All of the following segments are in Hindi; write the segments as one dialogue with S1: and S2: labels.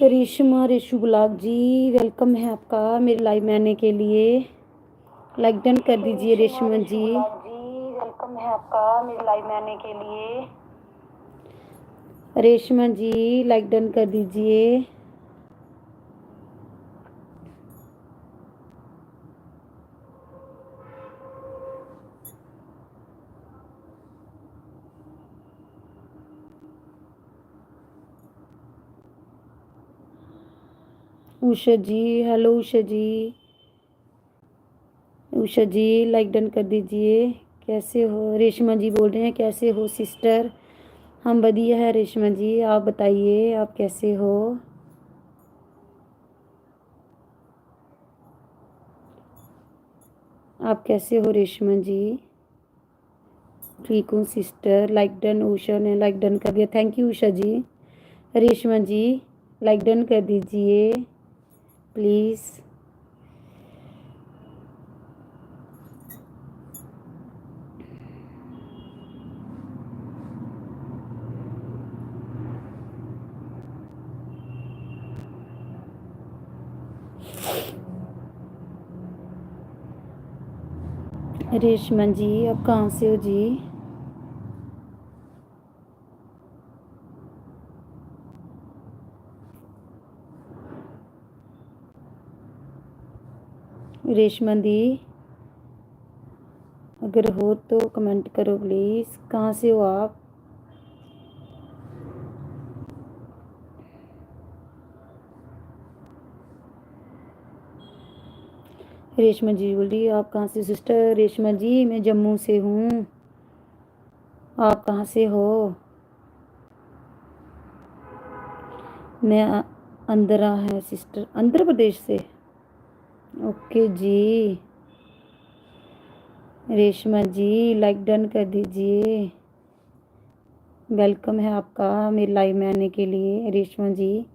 S1: रेशमा रेशु गुलाब जी, वेलकम है आपका मेरे लाइव में आने के लिए। लाइक डन कर दीजिए रेशमा जी।
S2: वेलकम है आपका मेरे लाइव में आने के लिए।
S1: रेशमा जी लाइक डन कर दीजिए। उषा जी, हेलो उषा जी। उषा जी लाइक डन कर दीजिए। कैसे हो? रेशमा जी बोल रहे हैं कैसे हो सिस्टर। हम बढ़िया है रेशमा जी, आप बताइए आप कैसे हो। आप कैसे हो रेशमा जी? ठीक हूँ सिस्टर। लाइक डन, उषा ने लाइक डन कर दिया, thank you Usha ji. Reshma ji like done कर दीजिए प्लीज़। रेशमा जी आप कहाँ से हो जी? रेशमा दी अगर हो तो कमेंट करो प्लीज़। कहाँ से हो आप? रेशमा जी बोल रही आप कहाँ से सिस्टर? रेशमा जी मैं जम्मू से हूँ। आप कहाँ से हो? मैं आंध्रा है सिस्टर, आंध्र प्रदेश से। ओके जी। रेशमा जी लाइक डन कर दीजिए। वेलकम है आपका मेरे लाइव में आने के लिए रेशमा जी।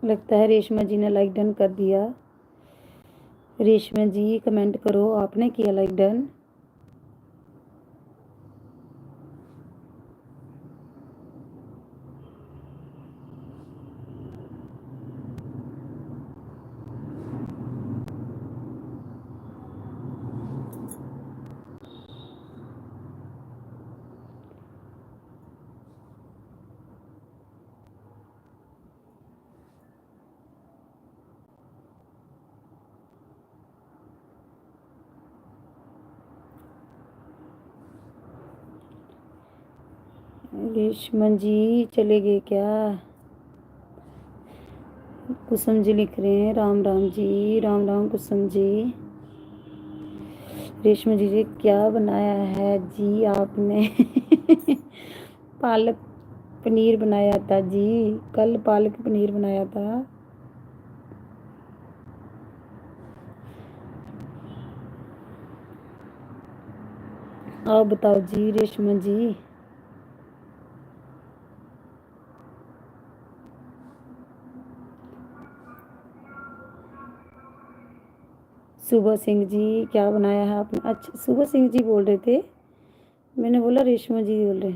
S1: लगता है रेशमा जी ने लाइक डन कर दिया। रेशमा जी कमेंट करो, आपने किया लाइक डन? रेशमा जी चले गए क्या? कुसुम जी लिख रहे हैं राम राम जी, राम राम कुसुम जी। रेशमा जी क्या बनाया है जी आपने? पालक पनीर बनाया था जी, कल पालक पनीर बनाया था। आप बताओ जी रेशमा जी। सुबह सिंह जी क्या बनाया है आपने? अच्छा सुबह सिंह जी बोल रहे थे, मैंने बोला रेशमा जी बोल रहे।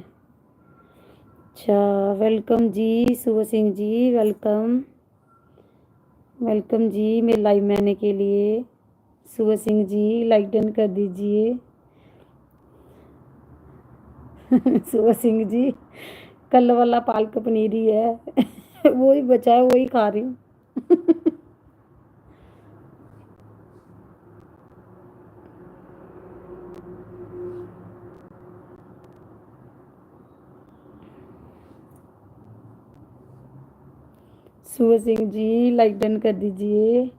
S1: अच्छा वेलकम जी सुबह सिंह जी, वेलकम। वेलकम जी मेरे लाइव में आने के लिए। सुबह सिंह जी लाइक डन कर दीजिए। सुबह सिंह जी कल वाला पालक पनीर ही है। वो ही बचा है वही खा रही हूँ। सुबह सिंह जी लाइक डन कर दीजिए।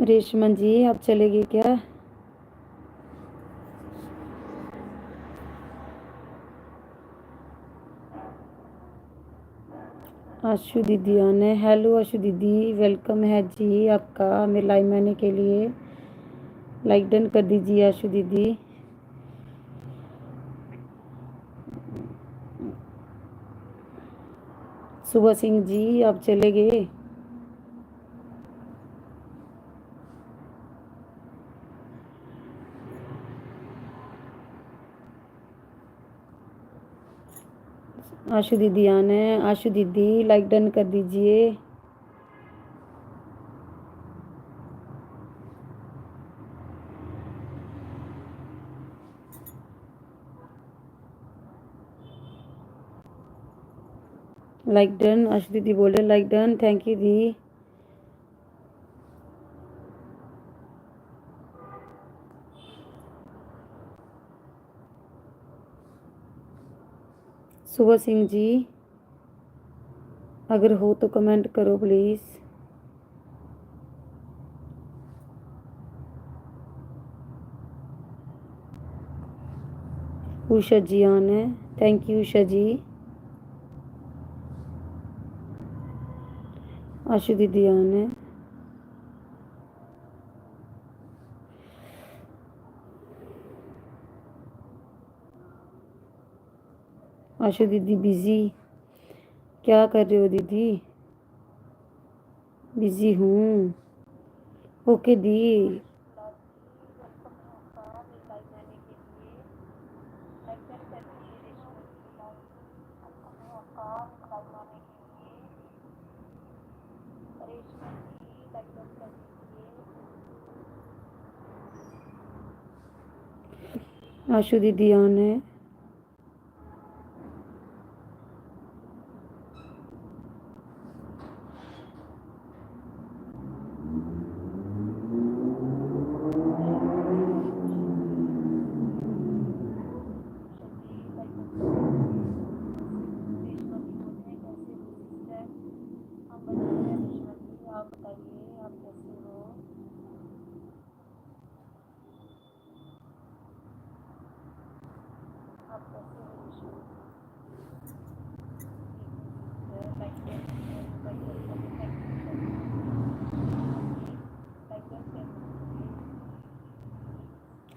S1: रेशमा जी आप चले गए क्या? आशु दीदी आने। हेलो आशु दीदी, वेलकम है जी आपका मेरे लाइव में आने के लिए। लाइक डन कर दीजिए आशु दीदी। सुबह सिंह जी आप चले गए? आशु दीदी आने। आशु दीदी लाइक डन कर दीजिए। Like done. आशु दीदी बोल रहे लाइक डन। थैंक यू दी। सुबह सिंह जी अगर हो तो कमेंट करो प्लीज़। उषा जी आने। थैंक यू उषा जी। आशु दीदी आने। आशु दीदी बिजी क्या कर रहे हो दीदी? बिजी हूँ। ओके दी। आशु दीदी आने।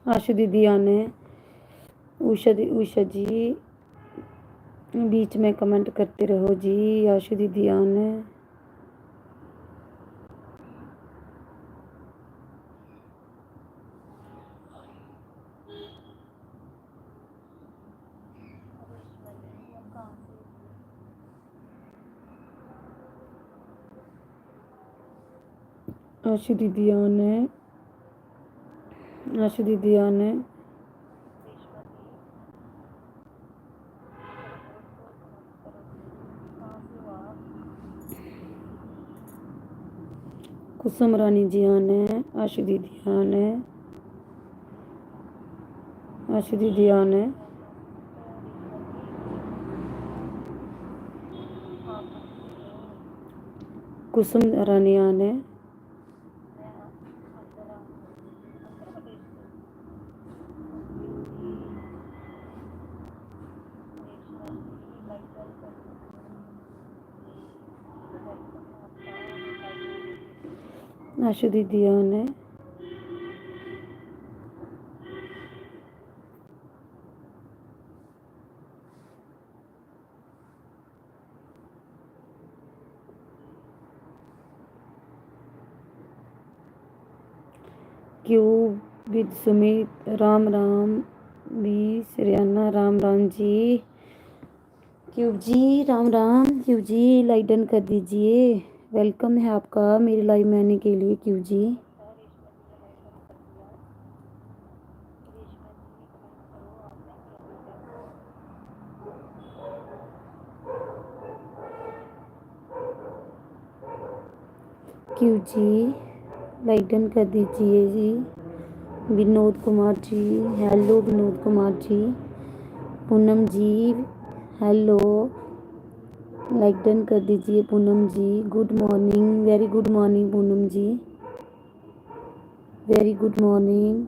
S1: आशु दीदी आने। उषा जी बीच में कमेंट करते रहो जी। आशु दीदी आने। आशु दीदी आने। आशु दीदी आने। कुसुम रानी जी आने। आशु दीदी आने। आशु दीदी आने। कुसुम रानी आने। आशु दीदी आने। Cube with Sumit Ram Ram. बी Shreyana Ram Ram ji. Cube ji Ram Ram. Cube ji like done कर दीजिए। वेलकम है आपका मेरे लाइव में आने के लिए cube ji. Cube ji like done कर दीजिए जी। Vinod Kumar ji hello. Vinod Kumar ji. Poonam ji hello. Like done कर दीजिए Poonam ji. Good morning. Very good morning Poonam ji. Very good morning.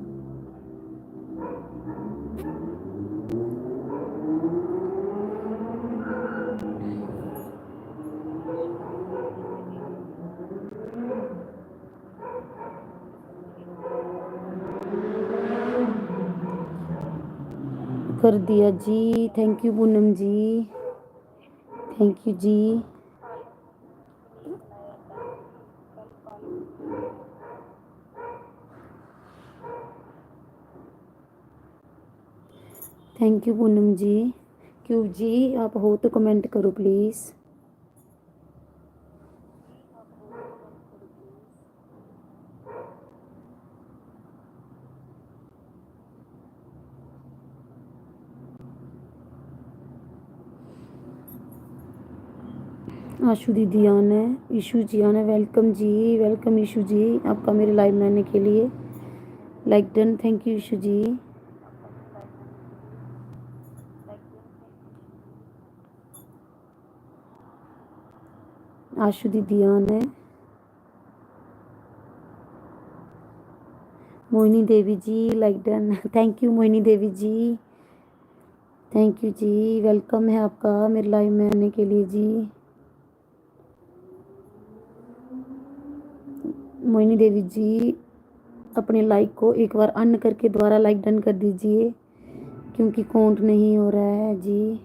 S1: कर दिया जी, thank you Poonam ji, thank you जी। Thank you Poonam ji. क्यों जी, आप हो तो कमेंट करो प्लीज़। आशु दीदी आना है, ईशू जी आना है, वेलकम जी, वेलकम ईशू जी, आपका मेरे लाइव में आने के लिए। Like done, thank you Ishu ji. Ashu दीदी आना है। Mohini Devi ji, like done, thank you Mohini Devi ji, thank you जी, वेलकम है आपका मेरे लाइव में आने के लिए जी। मोहिनी देवी जी, अपने लाइक को एक बार अन करके दोबारा लाइक डन कर दीजिए, क्योंकि काउंट नहीं हो रहा है जी।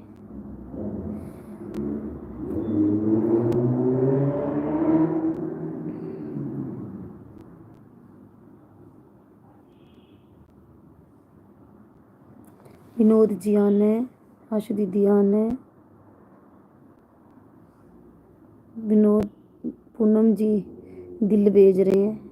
S1: विनोद जी आना है, आशु दीदी आना है, विनोद, पूनम जी दिल भेज रहे हैं।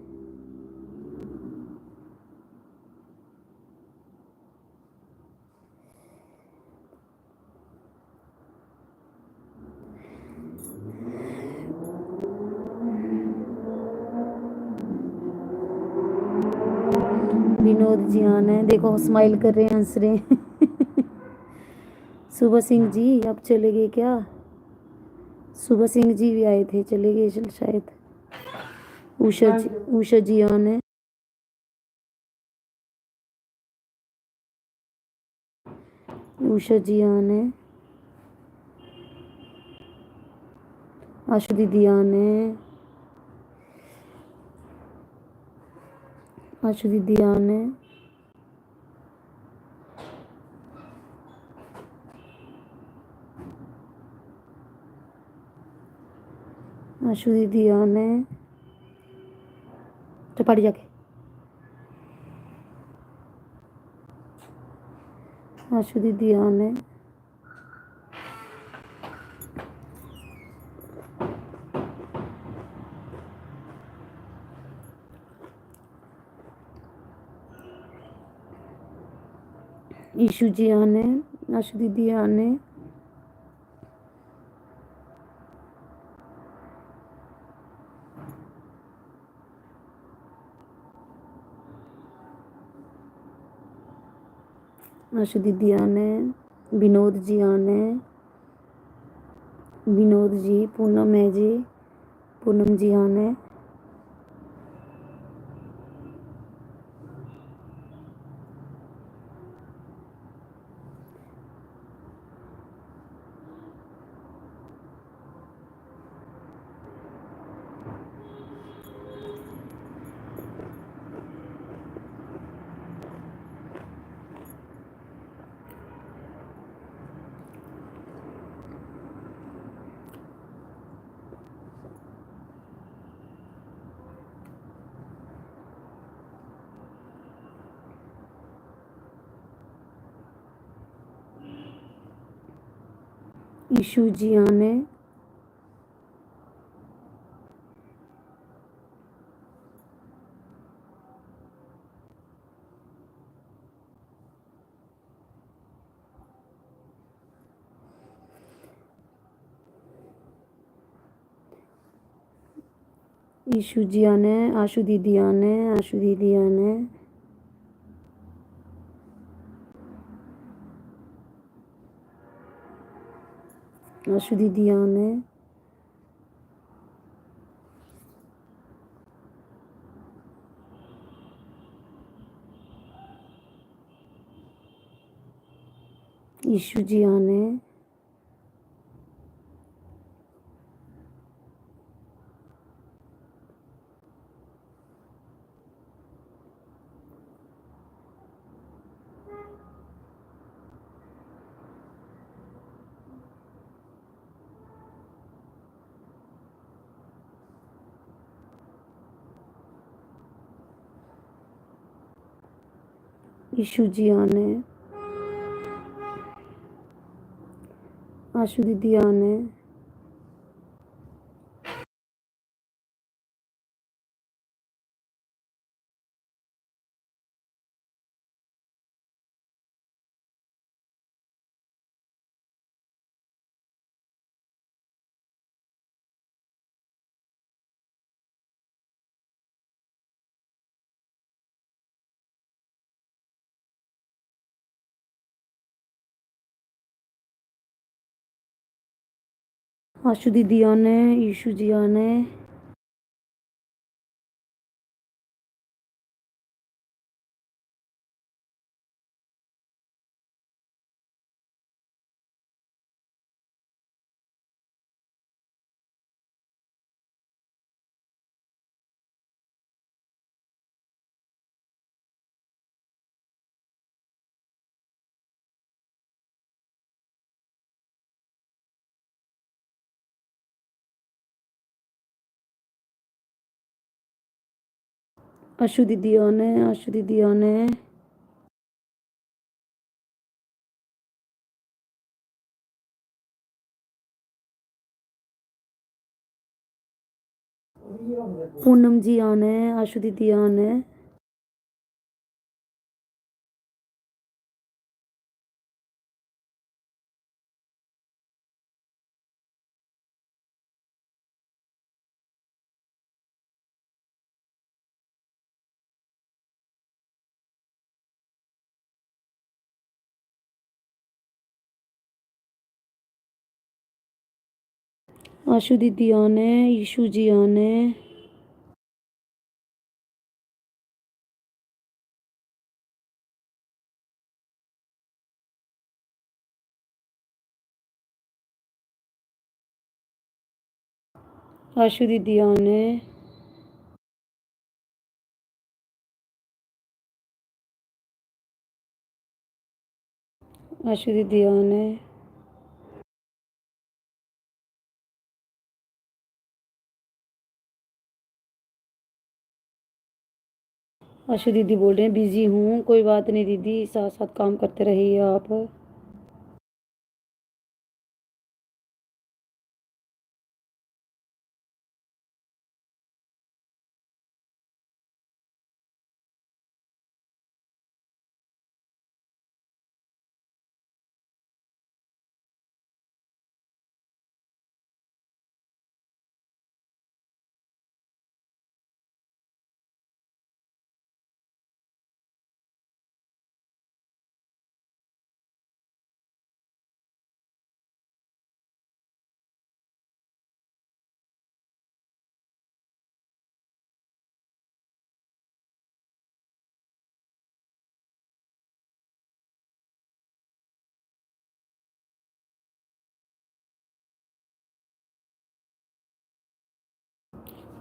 S1: विनोद जी आना है, देखो स्माइल कर रहे हैं, हंस रहे हैं। सुबह सिंह जी अब चले गए क्या? सुबह सिंह जी भी आए थे, चले गए शायद। उषा जी आना है, उषा जी आना है, आशु दीदी आना है, आशु दीदी आना है, आशु दीदी आना है, तो पढ़ जाके। आशु दीदी आना है, ईशू जी आने हैं, आशु दीदी आने हैं, आशु दीदी आने हैं, विनोद जी आने हैं, विनोद जी, पूनम है जी, पूनम जी आने हैं, ईशू जी आने हैं, ईशू जी आने हैं, आशु दीदी आने हैं, आशु दीदी आने हैं, आशु दीदी आने हैं, ईशू जी आने। ईशू जी आने। आशु दीदी आने। आशु दीदी आने। ईशू जी आने। आशु दीदी आने। आशु दीदी आने। पूनम जी आने। आशु दीदी आने। आशु दीदी आने। ईशू जी आने। आशु दीदी आने। आशु दीदी आने। आशु दीदी बोल रहे हैं बिजी हूँ। कोई बात नहीं दीदी, साथ साथ काम करते रहिए आप।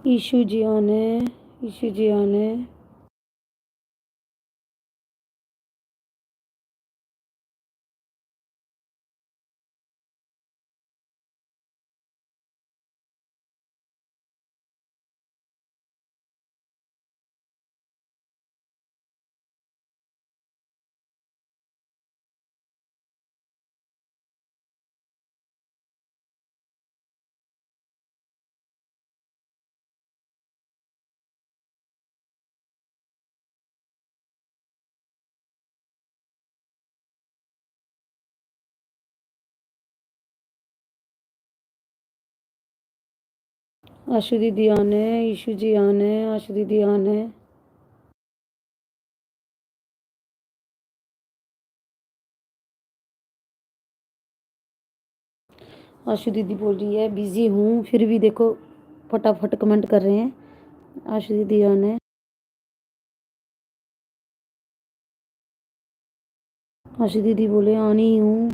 S1: ईशू जी आने। ईशू जी आने। आशु दीदी आने। ईशू जी आने। आशु दीदी आने। आशु दीदी बोल रही है बिजी हूँ, फिर भी देखो फटाफट कमेंट कर रहे हैं। आशु दीदी आने। आशु दीदी बोले आनी हूँ।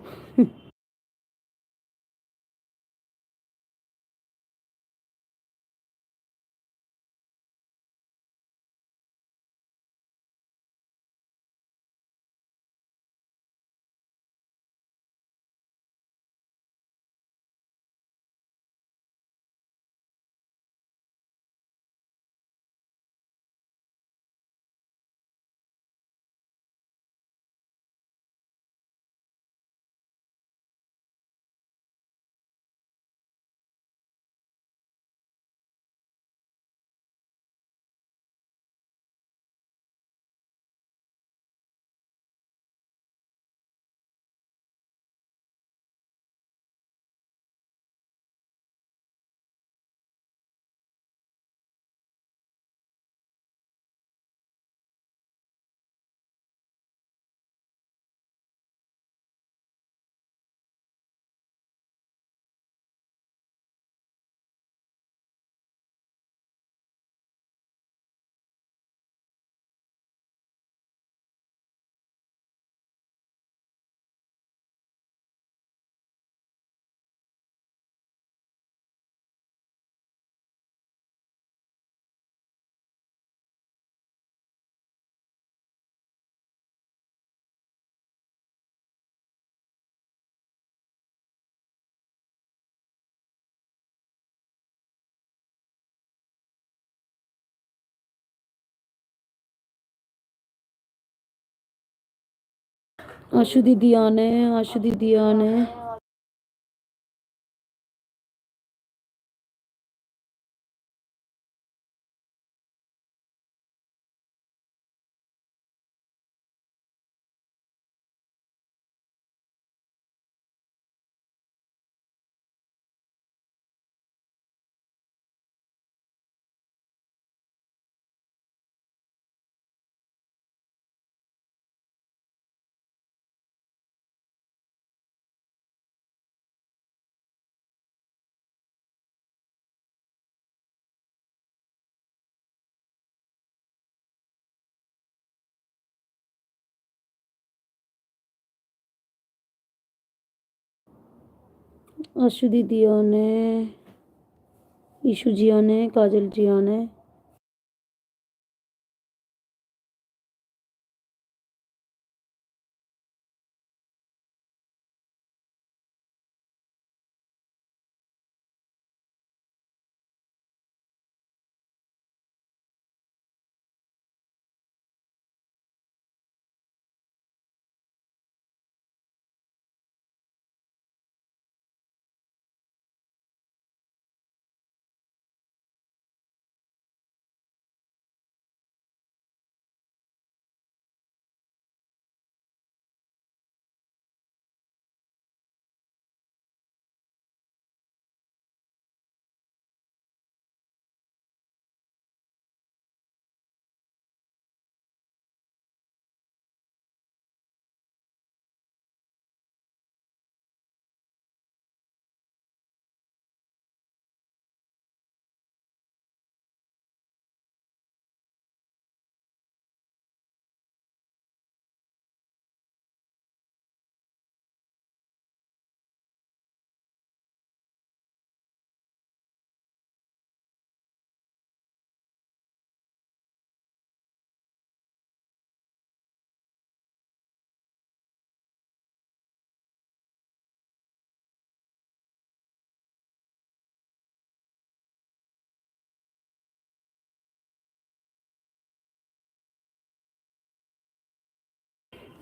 S1: आशु दीदी आने, आशु दीदी आने। आशु दीदी आने, ईशु जी आने, काजल जी आने।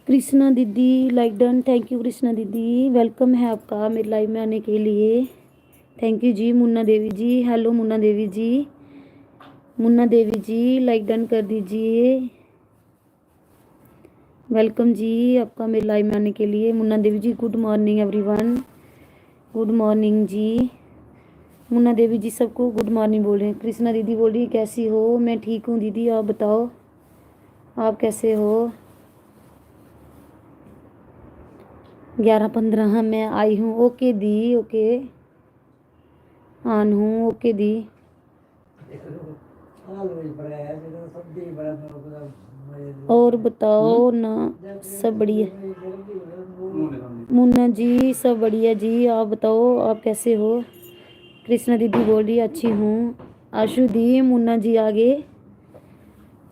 S1: कृष्णा दीदी like done, thank you Krishna दीदी, वेलकम है आपका मेरे लाइव में आने के लिए। Thank you ji. Munna Devi ji, hello Munna Devi ji, Munna Devi ji like done कर दीजिए। वेलकम जी आपका मेरे लाइव में आने के लिए। Munna Devi ji good morning everyone, good morning जी। मुन्ना देवी जी सबको गुड मॉर्निंग बोल रहे हैं। कृष्णा दीदी बोल रही है कैसी हो? मैं ठीक हूँ दीदी, आप बताओ आप कैसे हो? 11:15 मैं आई हूँ। ओके दी, ओके आन हूँ। ओके दी। और बताओ ना, सब बढ़िया। मुन्ना जी सब बढ़िया जी, आप बताओ आप कैसे हो। कृष्णा दीदी बोल रही अच्छी हूँ। आशु दी मुन्ना जी आगे,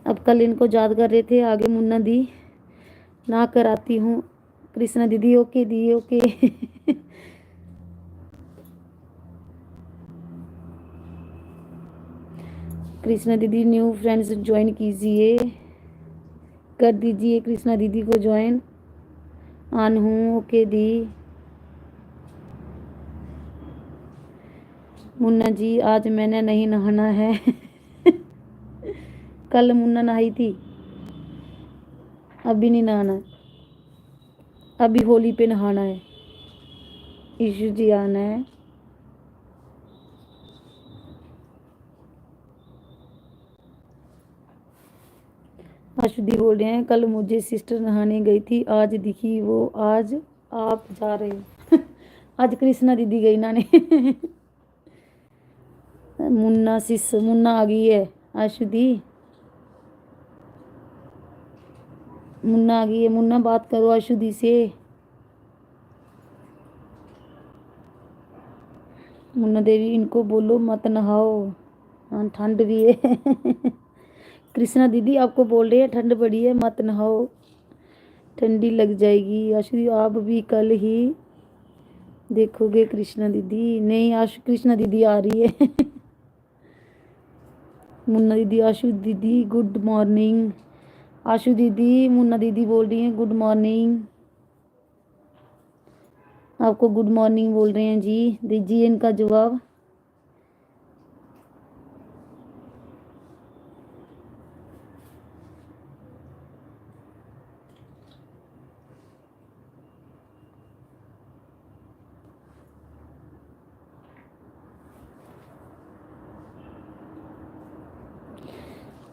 S1: अब कल इनको याद कर रहे थे, आगे मुन्ना दी ना कराती हूँ। कृष्णा दीदी ओके दी ओके। कृष्णा दीदी न्यू फ्रेंड्स ज्वाइन कीजिए, कर दीजिए कृष्णा दीदी को ज्वाइन। ऑन हूँ ओके दी। मुन्ना जी आज मैंने नहीं नहाना है। कल मुन्ना नहाई थी, अभी नहीं नहाना, अभी होली पे नहाना है। ईशु जी आना है। आशुदी बोल रहे हैं कल मुझे सिस्टर नहाने गई थी, आज दिखी वो, आज आप जा रहे हो। आज कृष्णा दीदी गई नाने। मुन्ना सिस मुन्ना आ गई है। आशुदी मुन्ना आ गई है, मुन्ना बात करो आशुदी से। मुन्ना देवी इनको बोलो मत नहाओ, हाँ ठंड भी है। कृष्णा दीदी आपको बोल रहे हैं ठंड बड़ी है मत नहाओ, ठंडी लग जाएगी। आशुदी आप भी कल ही देखोगे कृष्णा दीदी, नहीं आशु कृष्णा दीदी आ रही है। मुन्ना दीदी आशु दीदी गुड मॉर्निंग। आशु दीदी मुन्ना दीदी बोल रही हैं गुड मॉर्निंग, आपको गुड मॉर्निंग बोल रहे हैं जी, दीजिए इनका जवाब।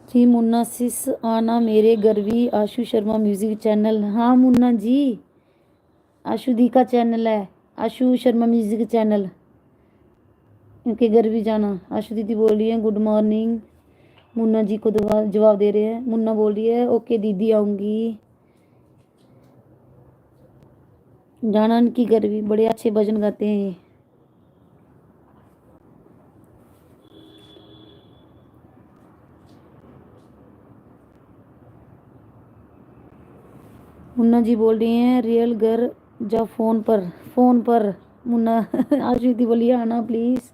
S1: जी मुन्ना सिस आना मेरे घर भी, आशु शर्मा म्यूजिक चैनल। हाँ मुन्ना जी, आशु दी का चैनल है, आशु शर्मा म्यूजिक चैनल, इनके घर भी जाना। आशु दीदी बोल रही है गुड मॉर्निंग, मुन्ना जी को जवाब दे रहे हैं। मुन्ना बोल रही है ओके दीदी आऊंगी, जाना इनकी घर भी, बड़े अच्छे भजन गाते हैं ये। मुन्ना जी बोल रही हैं रियल घर जा फोन पर, फोन पर मुन्ना। आशु दीदी बोलिए आना प्लीज।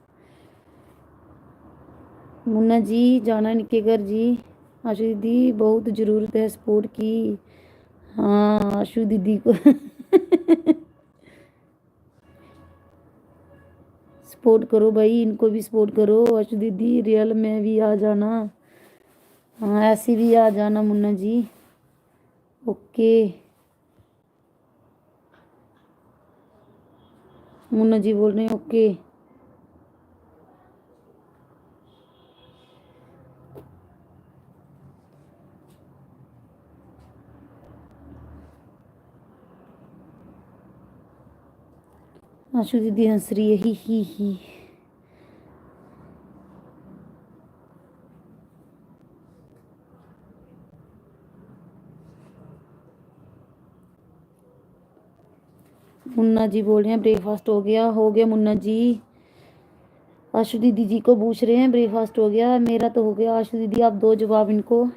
S1: मुन्ना जी जाना इनके घर जी। आशु दीदी बहुत ज़रूरत है सपोर्ट की। हाँ आशु दीदी को सपोर्ट करो भाई, इनको भी सपोर्ट करो। आशु दीदी रियल में भी आ जाना, हाँ ऐसी भी आ जाना मुन्ना जी। ओके मुन्ना जी बोल रहे हैं ओके। आशु दीदी हंस रही है ही। मुन्ना जी बोल रहे हैं ब्रेकफास्ट हो गया, हो गया मुन्ना जी। आशु दीदी जी को पूछ रहे हैं ब्रेकफास्ट हो गया, मेरा तो हो गया। आशु दीदी आप दो जवाब इनको।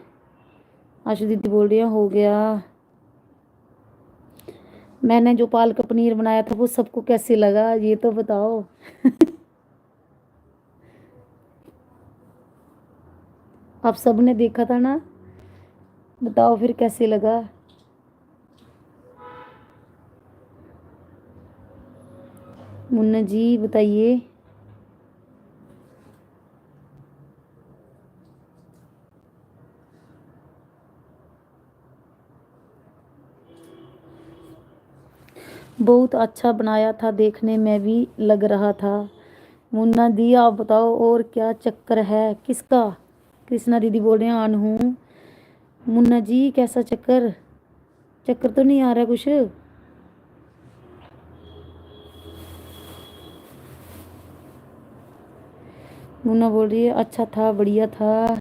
S1: आशु दीदी बोल रही हैं हो गया। मैंने जो पालक पनीर बनाया था वो सबको कैसे लगा ये तो बताओ। आप सबने देखा था ना, बताओ फिर कैसे लगा। मुन्ना जी बताइए। बहुत अच्छा बनाया था, देखने में भी लग रहा था। मुन्ना दी आप बताओ और क्या चक्कर है किसका। कृष्णा दीदी बोल रहे हैं आन हूँ। मुन्ना जी कैसा चक्कर, चक्कर तो नहीं आ रहा कुछ। मुन्ना बोल रही है अच्छा था बढ़िया था।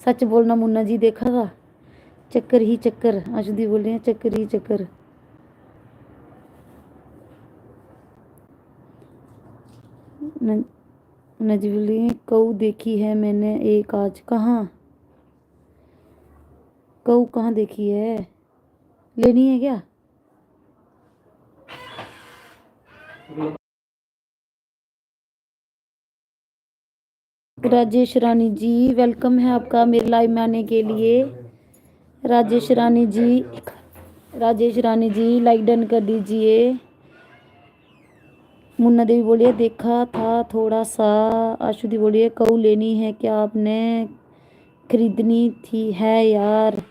S1: सच बोलना मुन्ना जी, देखा था चक्कर ही चक्कर, आशु दीदी बोल रहे हैं चक्कर ही चक्कर। नजबुली कऊ देखी है मैंने एक आज। कहाँ कऊ कहाँ देखी है? लेनी है क्या? राजेश रानी जी वेलकम है आपका मेरे लाइव में आने के लिए। राजेश रानी जी लाइक डन कर दीजिए। मुन्ना देवी बोलिए देखा था थोड़ा सा। आशु दी बोलिए कऊ लेनी है क्या आपने? खरीदनी थी है यार।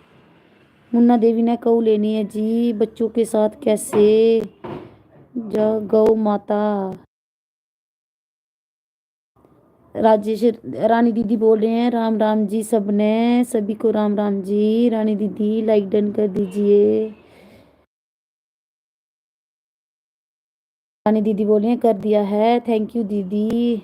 S1: मुन्ना देवी ने कऊ लेनी है जी। बच्चों के साथ कैसे जा गौ माता। राजेश रानी दीदी बोल रहे हैं राम राम जी सबने, सभी को राम राम जी। रानी दीदी लाइक डन कर दीजिए। रानी दीदी बोल रही हैं कर दिया है, थैंक यू दीदी।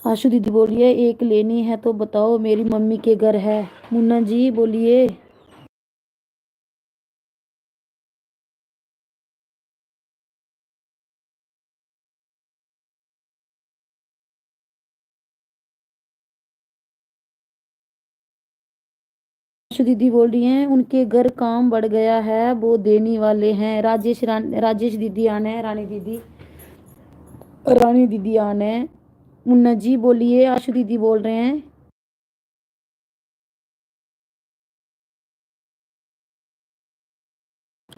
S1: आशु दीदी बोलिए एक लेनी है तो बताओ मेरी मम्मी के घर है। मुन्ना जी बोलिए। आशु दीदी बोल रही हैं उनके घर काम बढ़ गया है वो देने वाले हैं। राजेश दीदी आने हैं। रानी दीदी आने हैं। मुन्ना जी बोलिए। आशु दीदी बोल रहे हैं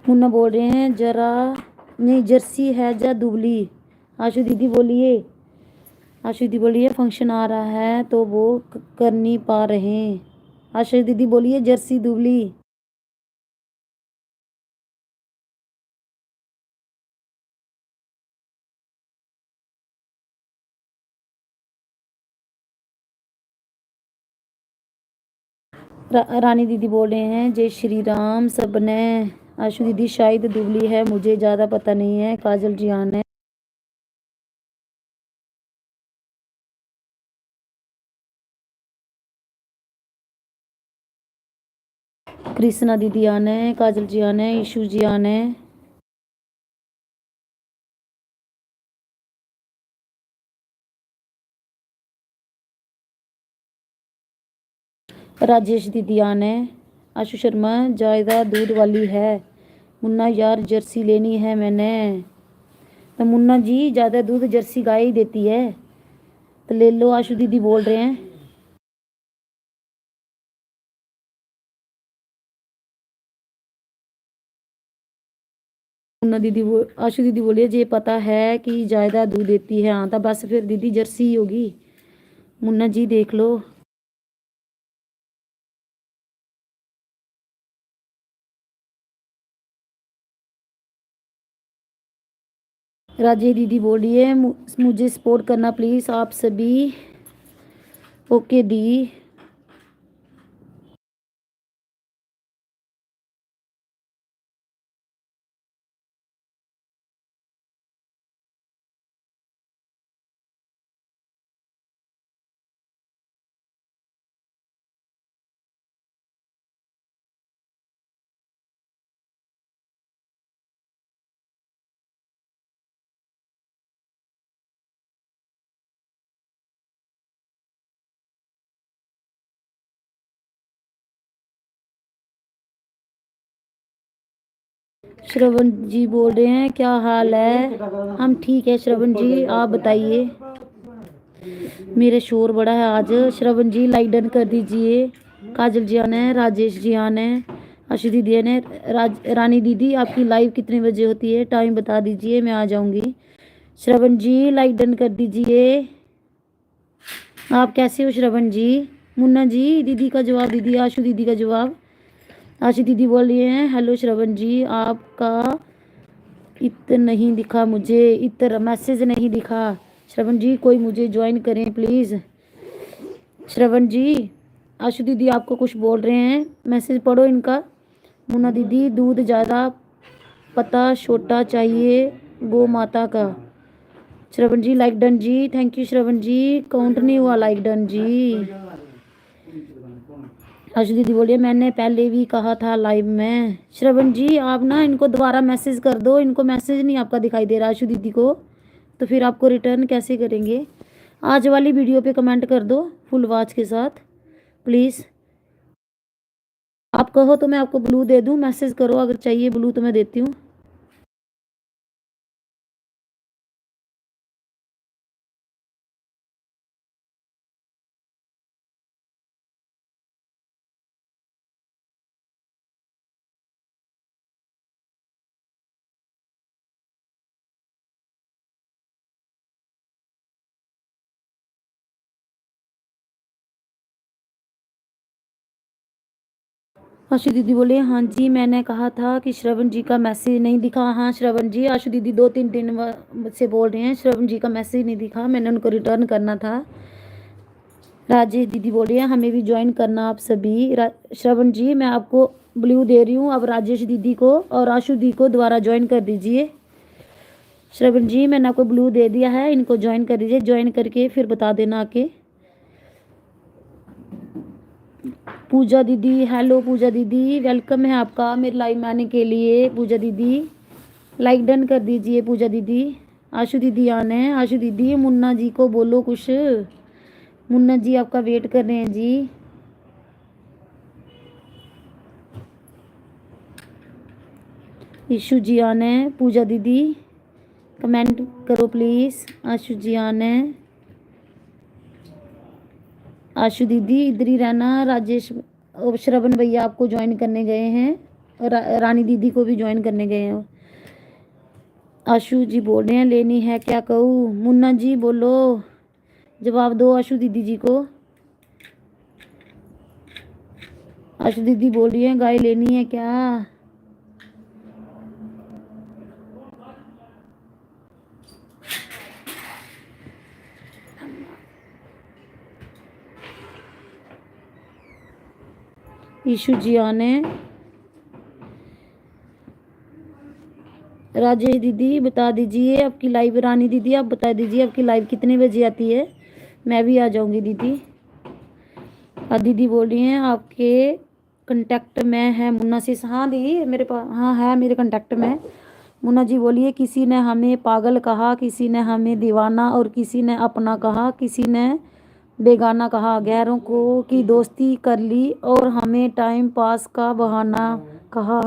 S1: मुन्ना बोल रहे हैं जरा नहीं जर्सी है जा दुबली। आशु दीदी बोलिए। आशु दीदी बोलिए फंक्शन आ रहा है तो वो कर नहीं पा रहे हैं। आशु दीदी बोलिए जर्सी दुबली। रानी दीदी बोल रहे हैं जय श्री राम सबने। आशु दीदी शायद दुबली है मुझे ज़्यादा पता नहीं है। काजल जी आने। कृष्णा दीदी आने। काजल जी आने। ईशु जी आने। राजेश दीदी आने। आशु शर्मा ज़्यादा दूध वाली है। मुन्ना यार जर्सी लेनी है मैंने। तो मुन्ना जी ज़्यादा दूध जर्सी गाय ही देती है तो ले लो। आशु दीदी बोल रहे हैं। मुन्ना दीदी आशु दीदी बोलिए जे पता है कि ज़्यादा दूध देती है। हाँ तो बस फिर दीदी जर्सी ही होगी। मुन्ना जी देख लो। राजे दीदी बोलिए मुझे सपोर्ट करना प्लीज़ आप सभी। ओके दी। श्रवण जी बोल रहे हैं क्या हाल है? हम ठीक है श्रवण जी आप बताइए। मेरे शोर बड़ा है आज। श्रवण जी लाइक डन कर दीजिए। काजल जी आने हैं। राजेश जी आने हैं। आशु दीदी ने रानी दीदी आपकी लाइव कितने बजे होती है टाइम बता दीजिए मैं आ जाऊंगी। श्रवण जी लाइक डन कर दीजिए। आप कैसे हो श्रवण जी? मुन्ना जी दीदी का जवाब दीजिए। आशु दीदी का जवाब। आशु दीदी बोल रही हैं हेलो श्रवण जी आपका इतना नहीं दिखा मुझे। इतना मैसेज नहीं दिखा। श्रवण जी कोई मुझे ज्वाइन करें प्लीज़। श्रवण जी आशु दीदी आपको कुछ बोल रहे हैं मैसेज पढ़ो इनका। मुन्ना दीदी दूध ज़्यादा पता छोटा चाहिए गौ माता का। श्रवण जी लाइक डन जी, thank you Shravan ji, count नहीं हुआ लाइक डन जी। आशु दीदी बोलिए मैंने पहले भी कहा था लाइव में। श्रवण जी आप ना इनको दोबारा मैसेज कर दो, इनको मैसेज नहीं आपका दिखाई दे रहा आशु दीदी को, तो फिर आपको रिटर्न कैसे करेंगे। आज वाली वीडियो पे कमेंट कर दो फुल वॉच के साथ प्लीज़। आप कहो तो मैं आपको ब्लू दे दूं, मैसेज करो अगर चाहिए ब्लू तो मैं देती हूँ। आशु दीदी बोले हाँ जी मैंने कहा था कि श्रवण जी का मैसेज नहीं दिखा। हाँ श्रवण जी, आशु दीदी 2-3 दिन से बोल रहे हैं श्रवण जी का मैसेज नहीं दिखा, मैंने उनको रिटर्न करना था। राजेश दीदी बोल रही है हमें भी ज्वाइन करना आप सभी। श्रवण जी मैं आपको ब्लू दे रही हूँ, अब राजेश दीदी को और आशु दी को दोबारा ज्वाइन कर दीजिए। श्रवण जी मैंने आपको ब्लू दे दिया है, इनको ज्वाइन कर दीजिए, ज्वाइन करके फिर बता देना आके। पूजा दीदी हेलो पूजा दीदी, वेलकम है आपका मेरे लाइव में आने के लिए। पूजा दीदी लाइक डन कर दीजिए पूजा दीदी। आशु दीदी आना है, आशु दीदी मुन्ना जी को बोलो कुछ, मुन्ना जी आपका वेट कर रहे हैं जी। ईशु जी आना है, पूजा दीदी कमेंट करो प्लीज़। आशु जी आना है, आशु दीदी इधर ही रहना। राजेश और श्रवण भैया आपको ज्वाइन करने गए हैं, रानी दीदी को भी ज्वाइन करने गए हैं। आशु जी बोल रहे हैं लेनी है क्या कहूँ। मुन्ना जी बोलो, जवाब दो आशु दीदी जी को। आशु दीदी बोल रही है गाय लेनी है क्या। ईशु जी आने। राजेश दीदी बता दीजिए आपकी लाइव, रानी दीदी आप बता दीजिए आपकी लाइव कितने बजे आती है, मैं भी आ जाऊंगी दीदी। दीदी बोल रही हैं आपके कांटेक्ट में है मुन्ना से। हाँ दीदी मेरे पास, हाँ है मेरे कांटेक्ट में। मुन्ना जी बोलिए किसी ने हमें पागल कहा, किसी ने हमें दीवाना और किसी ने अपना कहा, किसी ने बेगाना कहा, गैरों को की दोस्ती कर ली और हमें टाइम पास का बहाना कहा।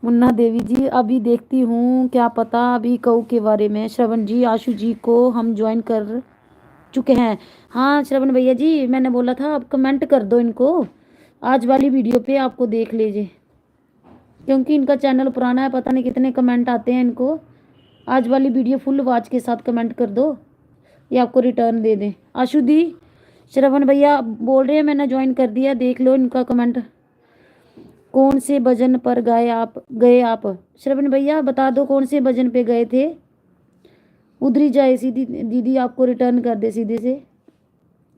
S1: मुन्ना देवी जी अभी देखती हूँ क्या पता अभी कऊ के बारे में। श्रवण जी आशु जी को हम ज्वाइन कर चुके हैं। हाँ श्रवण भैया जी मैंने बोला था आप कमेंट कर दो इनको, आज वाली वीडियो पे आपको देख लीजिए क्योंकि इनका चैनल पुराना है, पता नहीं कितने कमेंट आते हैं इनको। आज वाली वीडियो फुल वॉच के साथ कमेंट कर दो, ये आपको रिटर्न दे दें। आशु दी श्रवण भैया बोल रहे हैं मैंने ज्वाइन कर दिया, देख लो इनका कमेंट। कौन से भजन पर गए आप श्रवण भैया बता दो कौन से भजन पे गए थे। उधर ही जाए सीधी दीदी आपको रिटर्न कर दे सीधे से।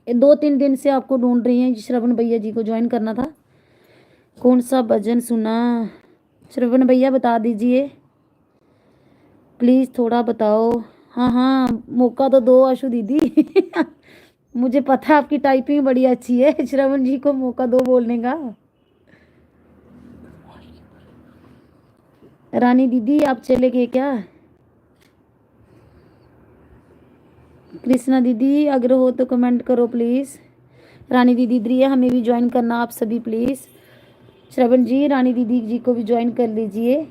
S1: 2-3 दिन से आपको ढूंढ रही हैं श्रवण भैया जी को ज्वाइन करना था। कौन सा भजन सुना श्रवण भैया बता दीजिए प्लीज़, थोड़ा बताओ। हाँ हाँ मौका तो दो आशु दीदी। मुझे पता है आपकी टाइपिंग बड़ी अच्छी है, श्रवण जी को मौका दो बोलने का। रानी दीदी आप चले गए क्या। कृष्णा दीदी अगर हो तो कमेंट करो प्लीज़। रानी दीदी इधर ही है, हमें भी ज्वाइन करना आप सभी प्लीज़। श्रवण जी रानी दीदी जी को भी ज्वाइन कर लीजिए,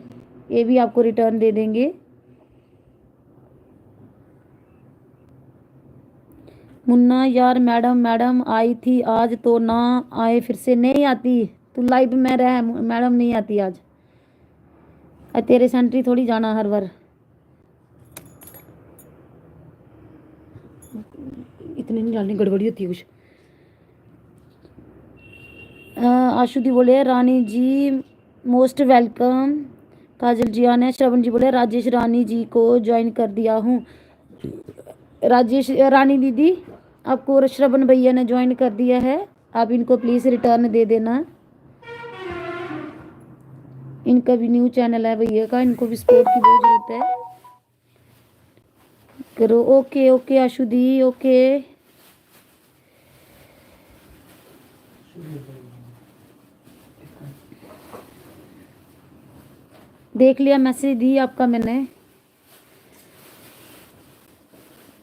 S1: ये भी आपको रिटर्न दे देंगे। मुन्ना यार मैडम आई थी आज तो ना आए, फिर से नहीं आती तू लाइव में रह, मैडम नहीं आती आज। तेरे सेंट्री थोड़ी जाना हर बार, इतनी नहीं डालनी गड़बड़ी होती है कुछ। आशु दी बोले रानी जी मोस्ट वेलकम। काजल जी आने। श्रवण जी बोले राजेश रानी जी को ज्वाइन कर दिया हूँ। राजेश रानी दीदी आपको श्रवण भैया ने ज्वाइन कर दिया है, आप इनको प्लीज़ रिटर्न दे देना। इनका भी न्यू चैनल है भैया का, इनको भी सपोर्ट की बहुत ज़रूरत है। करो। ओके ओके आशु दी, ओके। देख लिया मैसेज दी आपका मैंने।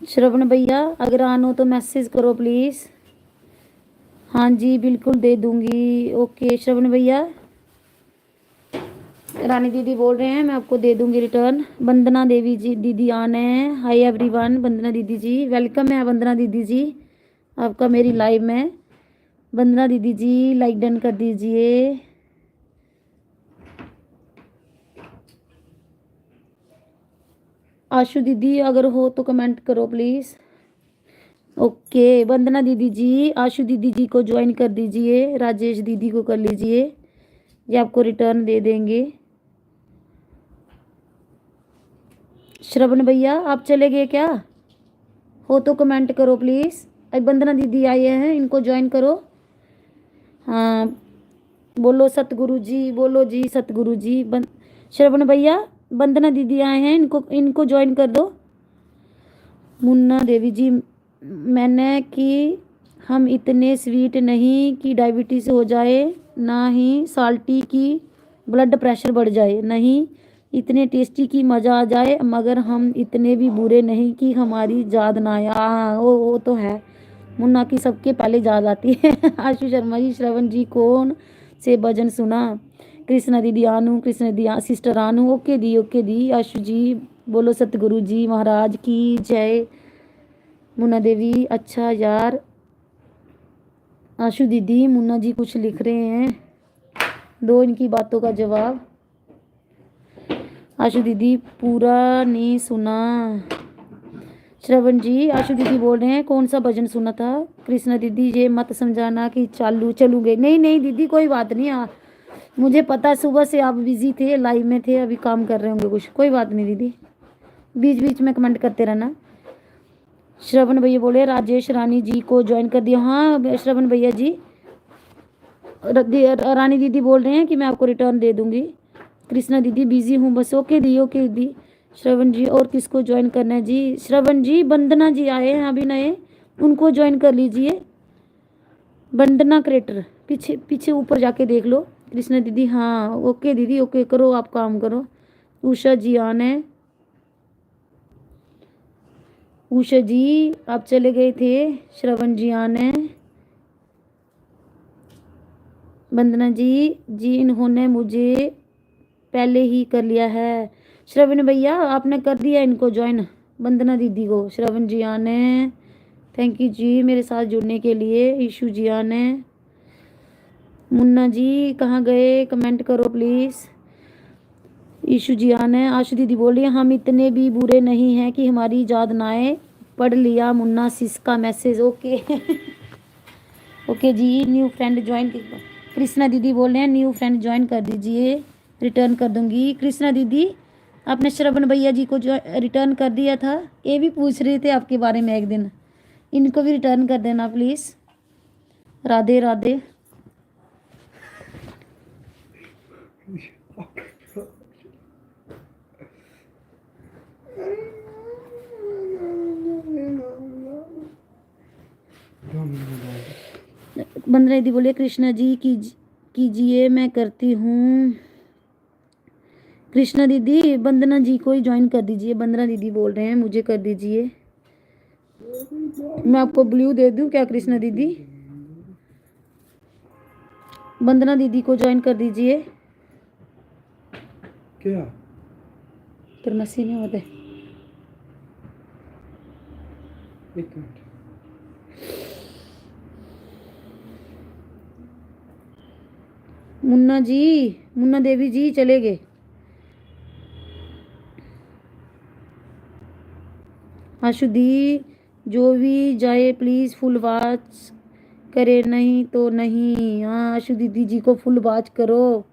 S1: श्रवण भैया अगर आन हो तो मैसेज करो प्लीज़। हाँ जी बिल्कुल दे दूंगी। ओके श्रवण भैया, रानी दीदी बोल रहे हैं मैं आपको दे दूंगी रिटर्न। वंदना देवी जी दीदी आन है। हाय एवरीवन, वंदना दीदी जी वेलकम है। वंदना दीदी जी आपका मेरी लाइव में। वंदना दीदी जी लाइक डन कर दीजिए। आशु दीदी अगर हो तो कमेंट करो प्लीज़। ओके वंदना दीदी जी, आशु दीदी जी को ज्वाइन कर दीजिए, राजेश दीदी को कर लीजिए, ये आपको रिटर्न दे देंगे। श्रवण भैया आप चले गए क्या? हो तो कमेंट करो प्लीज़। अब वंदना दीदी आए हैं, इनको ज्वाइन करो। हाँ बोलो सतगुरु जी, बोलो जी सतगुरु जी। श्रवण भैया वंदना दीदी आए हैं, इनको ज्वाइन कर दो। मुन्ना देवी जी मैंने कि हम इतने स्वीट नहीं कि डायबिटीज़ हो जाए, ना ही साल्टी की ब्लड प्रेशर बढ़ जाए, नहीं इतने टेस्टी की मज़ा आ जाए, मगर हम इतने भी बुरे नहीं कि हमारी याद ना आए। हाँ वो तो है, मुन्ना की सबके पहले याद आती है। आशु शर्मा जी, श्रवण जी कौन से भजन सुना? कृष्णा दीदी आनू, कृष्णा दीदी सिस्टर आनू। ओके दी आशु जी बोलो सतगुरु जी महाराज की जय। मुन्ना देवी अच्छा यार। आशु दीदी मुन्ना जी कुछ लिख रहे हैं, दो इनकी बातों का जवाब। आशु दीदी पूरा नहीं सुना। श्रवण जी आशु दीदी बोल रहे हैं कौन सा भजन सुना था? कृष्णा दीदी ये मत समझाना कि चलूंगे। नहीं दीदी कोई बात नहीं। मुझे पता सुबह से आप बिजी थे, लाइव में थे, अभी काम कर रहे होंगे कुछ। कोई बात नहीं दीदी, बीच बीच में कमेंट करते रहना। श्रवण भैया बोले राजेश रानी जी को ज्वाइन कर दिया। हाँ श्रवण भैया जी, रानी दीदी बोल रहे हैं कि मैं आपको रिटर्न दे दूंगी। कृष्णा दीदी बिजी हूँ बस। ओके दी। श्रवण जी और किसको ज्वाइन करना है जी? श्रवण जी वंदना जी आए हैं अभी नए, उनको ज्वाइन कर लीजिए। वंदना क्रिएटर पीछे ऊपर जाके देख लो। कृष्णा दीदी हाँ ओके दीदी, ओके करो आप काम करो। उषा जी आन है। उषा जी आप चले गए थे। श्रवण जी आन है। वंदना जी इन्होंने मुझे पहले ही कर लिया है। श्रवण भैया आपने कर दिया इनको ज्वाइन, वंदना दीदी को। श्रवण जी आने, थैंक यू जी मेरे साथ जुड़ने के लिए। ईशु जी आने। मुन्ना जी कहाँ गए? कमेंट करो प्लीज़। ईशु जी आने। आशु दीदी बोलिए हम इतने भी बुरे नहीं हैं कि हमारी याद ना आए। पढ़ लिया मुन्ना सिस का मैसेज। ओके ओके जी न्यू फ्रेंड ज्वाइन। कृष्णा दीदी बोल रहे हैं न्यू फ्रेंड ज्वाइन कर दीजिए, रिटर्न कर दूंगी। कृष्णा दीदी आपने श्रवण भैया जी को जो रिटर्न कर दिया था, ये भी पूछ रहे थे आपके बारे में एक दिन, इनको भी रिटर्न कर देना प्लीज़। राधे राधे। वंदना दीदी बोले कृष्णा जी कीजिए मैं करती हूँ। कृष्णा दीदी वंदना जी को ही ज्वाइन कर दीजिए। वंदना दीदी बोल रहे हैं मुझे कर दीजिए। मैं आपको ब्लू दे दूं क्या कृष्णा दीदी? वंदना दीदी को ज्वाइन कर दीजिए। क्या तेरे मसीह नहीं होते? एक मिनट। मुन्ना देवी जी चले गए। आशु दी जो भी जाए प्लीज़ फुल वॉच करे, नहीं तो नहीं। हाँ आशु दीदी जी को फुल वॉच करो।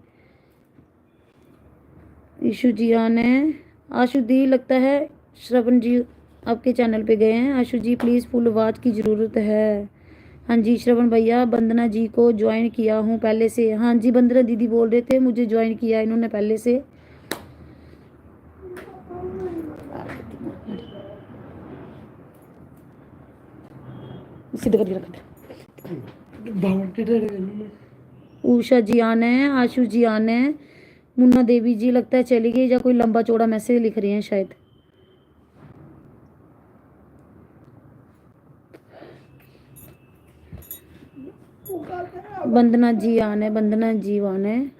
S1: ईशु जी आने। आशु दी लगता है श्रवण जी आपके चैनल पे गए हैं। आशु जी प्लीज़ फुल वॉच की ज़रूरत है। हाँ जी श्रवण भैया वंदना जी को ज्वाइन किया हूँ पहले से। हाँ जी वंदना दीदी बोल रहे थे मुझे ज्वाइन किया इन्होंने पहले से। सीधे करके रख दे। उषा जी आना है, आशु जी आना है, मुन्ना देवी जी लगता है चली गई या कोई लंबा चौड़ा मैसेज लिख रही हैं शायद। वंदना जी आना है, वंदना जी आना है।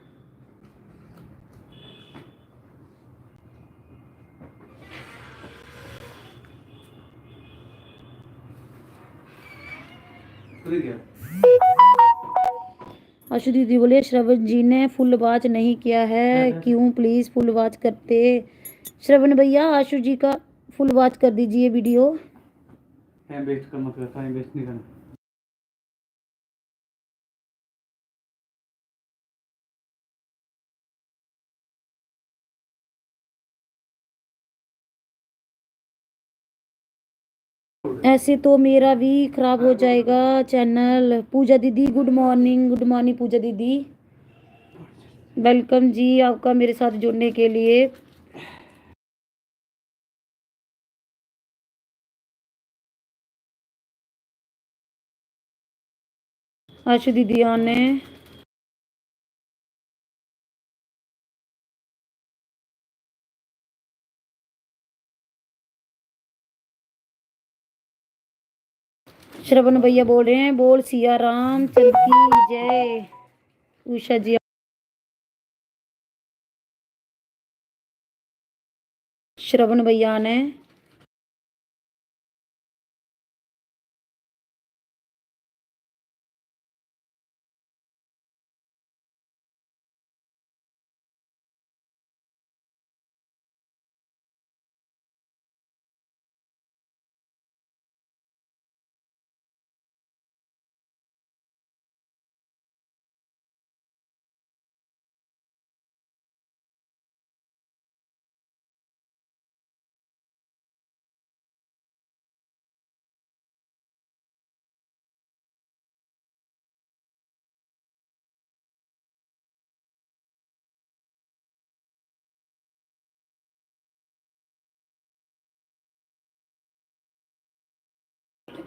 S1: आशु दीदी बोले श्रवण जी ने फुल वॉच नहीं किया है, क्यों? प्लीज फुल वॉच करते श्रवण भैया, आशु जी का फुल वॉच कर दीजिए वीडियो। टाइम वेस्ट कर मत कर, टाइम वेस्ट नहीं करना। ऐसे तो मेरा भी खराब हो जाएगा चैनल। पूजा दीदी गुड मॉर्निंग, गुड मॉर्निंग पूजा दीदी, वेलकम जी आपका मेरे साथ जुड़ने के लिए। आशु दीदी आने। श्रवण भैया बोल रहे हैं बोल सिया राम चंद की जय। उषा जी, श्रवण भैया ने।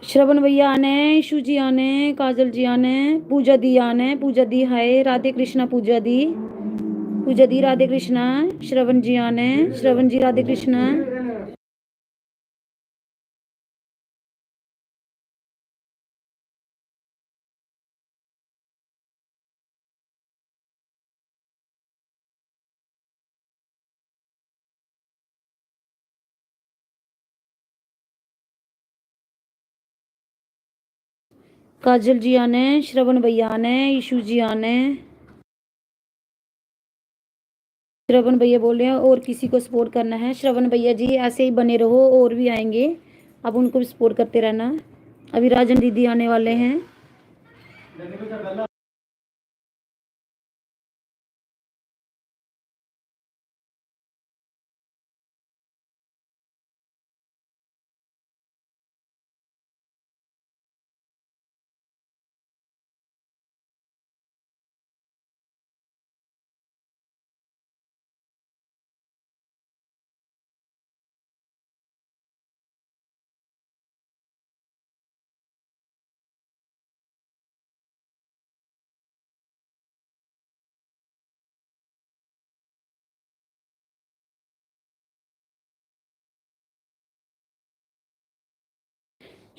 S1: श्रवण भैया आने, इशू जी आने, काजल जी आने, पूजा दी आने, पूजा दी हाय, राधे कृष्णा पूजा दी, पूजा दी राधे कृष्णा, श्रवण जी आने, श्रवण जी राधे कृष्णा। काजल जी आने, श्रवण भैया आने, इशू जी आने। श्रवण भैया बोल रहे हैं और किसी को सपोर्ट करना है। श्रवण भैया जी ऐसे ही बने रहो, और भी आएंगे, अब उनको भी सपोर्ट करते रहना। अभी राजन दीदी आने वाले हैं।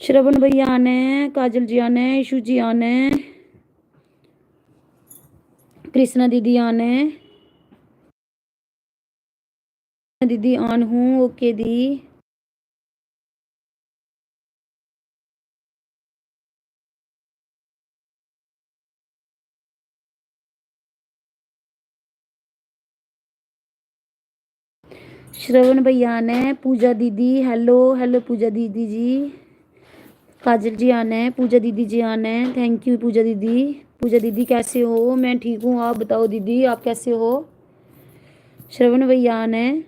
S1: श्रवण भैया आने, काजल जी आने, इशू जी आने, कृष्णा दीदी आने, दीदी ऑन हूँ, ओके दी। श्रवण भैया आने, पूजा दीदी हेलो हेलो पूजा दीदी जी, काजल जी आने, पूजा दीदी जी आने, थैंक यू पूजा दीदी। पूजा दीदी कैसे हो? मैं ठीक हूँ, आप बताओ दीदी आप कैसे हो? श्रवण भैया आने।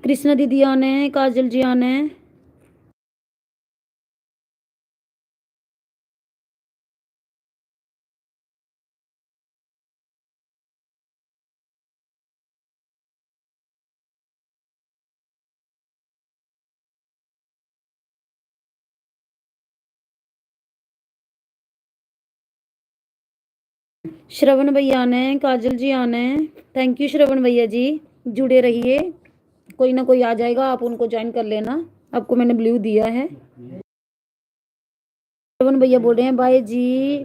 S1: कृष्णा दीदी आने हैं, काजल जी आने हैं। श्रवण भैया आने हैं, काजल जी आने हैं। थैंक यू श्रवण भैया जी, जुड़े रहिए, कोई ना कोई आ जाएगा, आप उनको ज्वाइन कर लेना। आपको मैंने ब्लू दिया है। श्रवण भैया बोल रहे हैं बाय जी।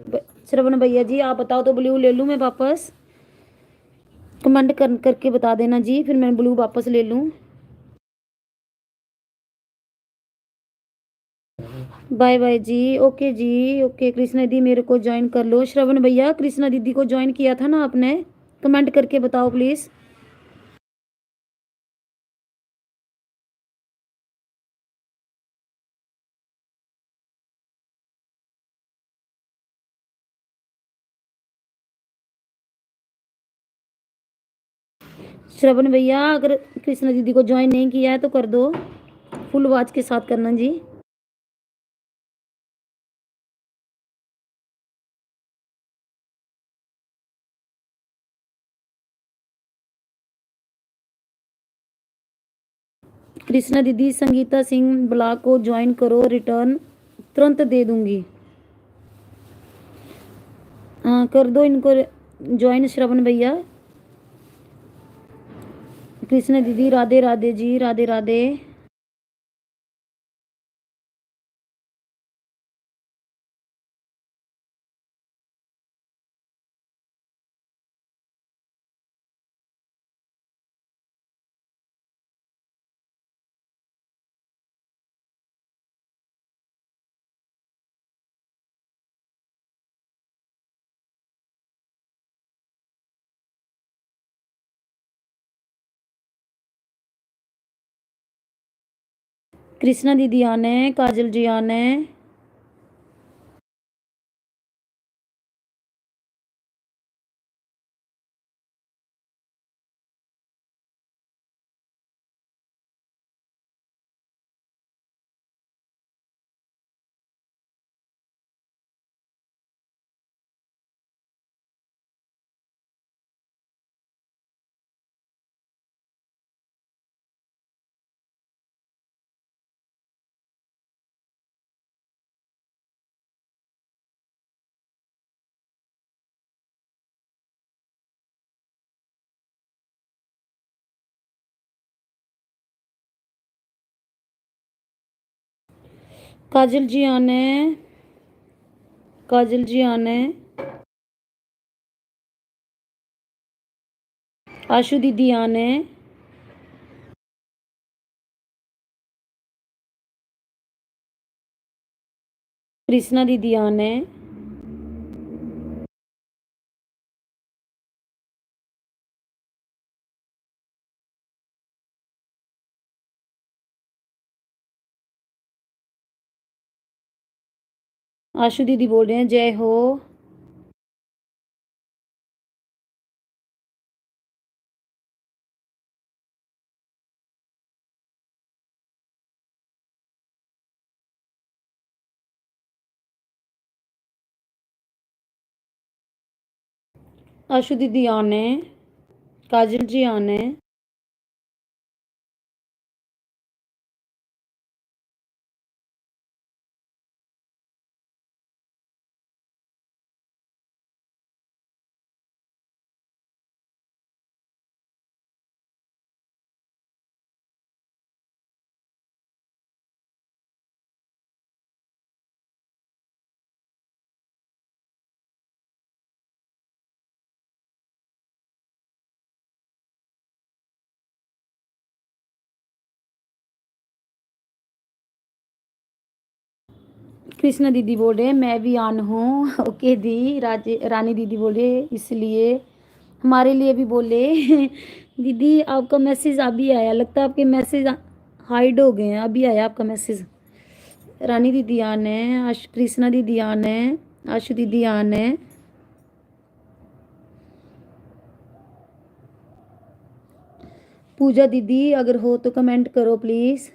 S1: श्रवण भैया जी आप बताओ तो ब्लू ले लूं मैं वापस? कमेंट करके बता देना जी, फिर मैं ब्लू वापस ले लूं। बाय बाय जी, ओके जी, ओके। कृष्णा दीदी मेरे को ज्वाइन कर लो। श्रवण भैया कृष्णा दीदी को ज्वाइन किया था ना आपने? कमेंट करके बताओ प्लीज। श्रवण भैया अगर कृष्णा दीदी को ज्वाइन नहीं किया है तो कर दो, फुल आवाज के साथ करना जी। कृष्णा दीदी संगीता सिंह ब्लॉग को ज्वाइन करो, रिटर्न तुरंत दे दूंगी। हाँ कर दो इनको ज्वाइन श्रवण भैया। कृष्णा दीदी राधे राधे जी, राधे राधे। कृष्णा दीदी आने हैं, काजल जी आने हैं। काजल जी आने हैं, काजल जी आने हैं। आशु दीदी आने हैं। कृष्णा दीदी आने हैं। आशु दीदी बोल रहे हैं जय हो। आशु दीदी आने हैं, काजल जी आने हैं। कृष्णा दीदी बोल रहे हैं मैं भी ऑन हूँ। ओके दी। रानी दीदी बोले इसलिए हमारे लिए भी बोले। दीदी आपका मैसेज अभी आया, लगता है आपके मैसेज हाइड हो गए हैं, अभी आया आपका मैसेज। रानी दीदी आने हैं, कृष्णा दीदी आने हैं, आशु दीदी आने हैं। पूजा दीदी अगर हो तो कमेंट करो प्लीज।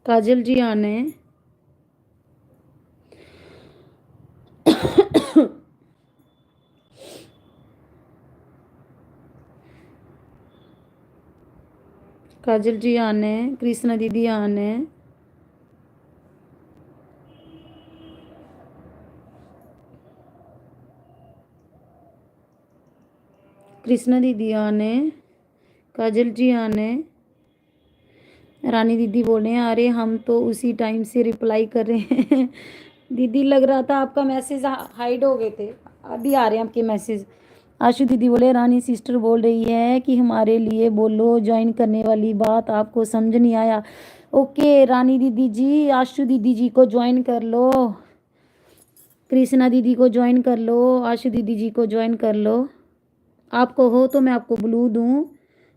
S1: काजल जी आने काजल जी आने, कृष्णा दीदी आने, कृष्णा दीदी आने, काजल जी आने, रानी दीदी बोल रहे हैं अरे हम तो उसी टाइम से रिप्लाई कर रहे हैं। दीदी लग रहा था आपका मैसेज हाइड हो गए थे, अभी आ रहे हैं आपके मैसेज। आशु दीदी बोले रानी सिस्टर बोल रही है कि हमारे लिए बोलो, ज्वाइन करने वाली बात आपको समझ नहीं आया। ओके रानी दीदी जी, आशु दीदी जी को ज्वाइन कर लो, कृष्णा दीदी को ज्वाइन कर लो, आशु दीदी जी को ज्वाइन कर लो। आपको हो तो मैं आपको ब्लू दूं,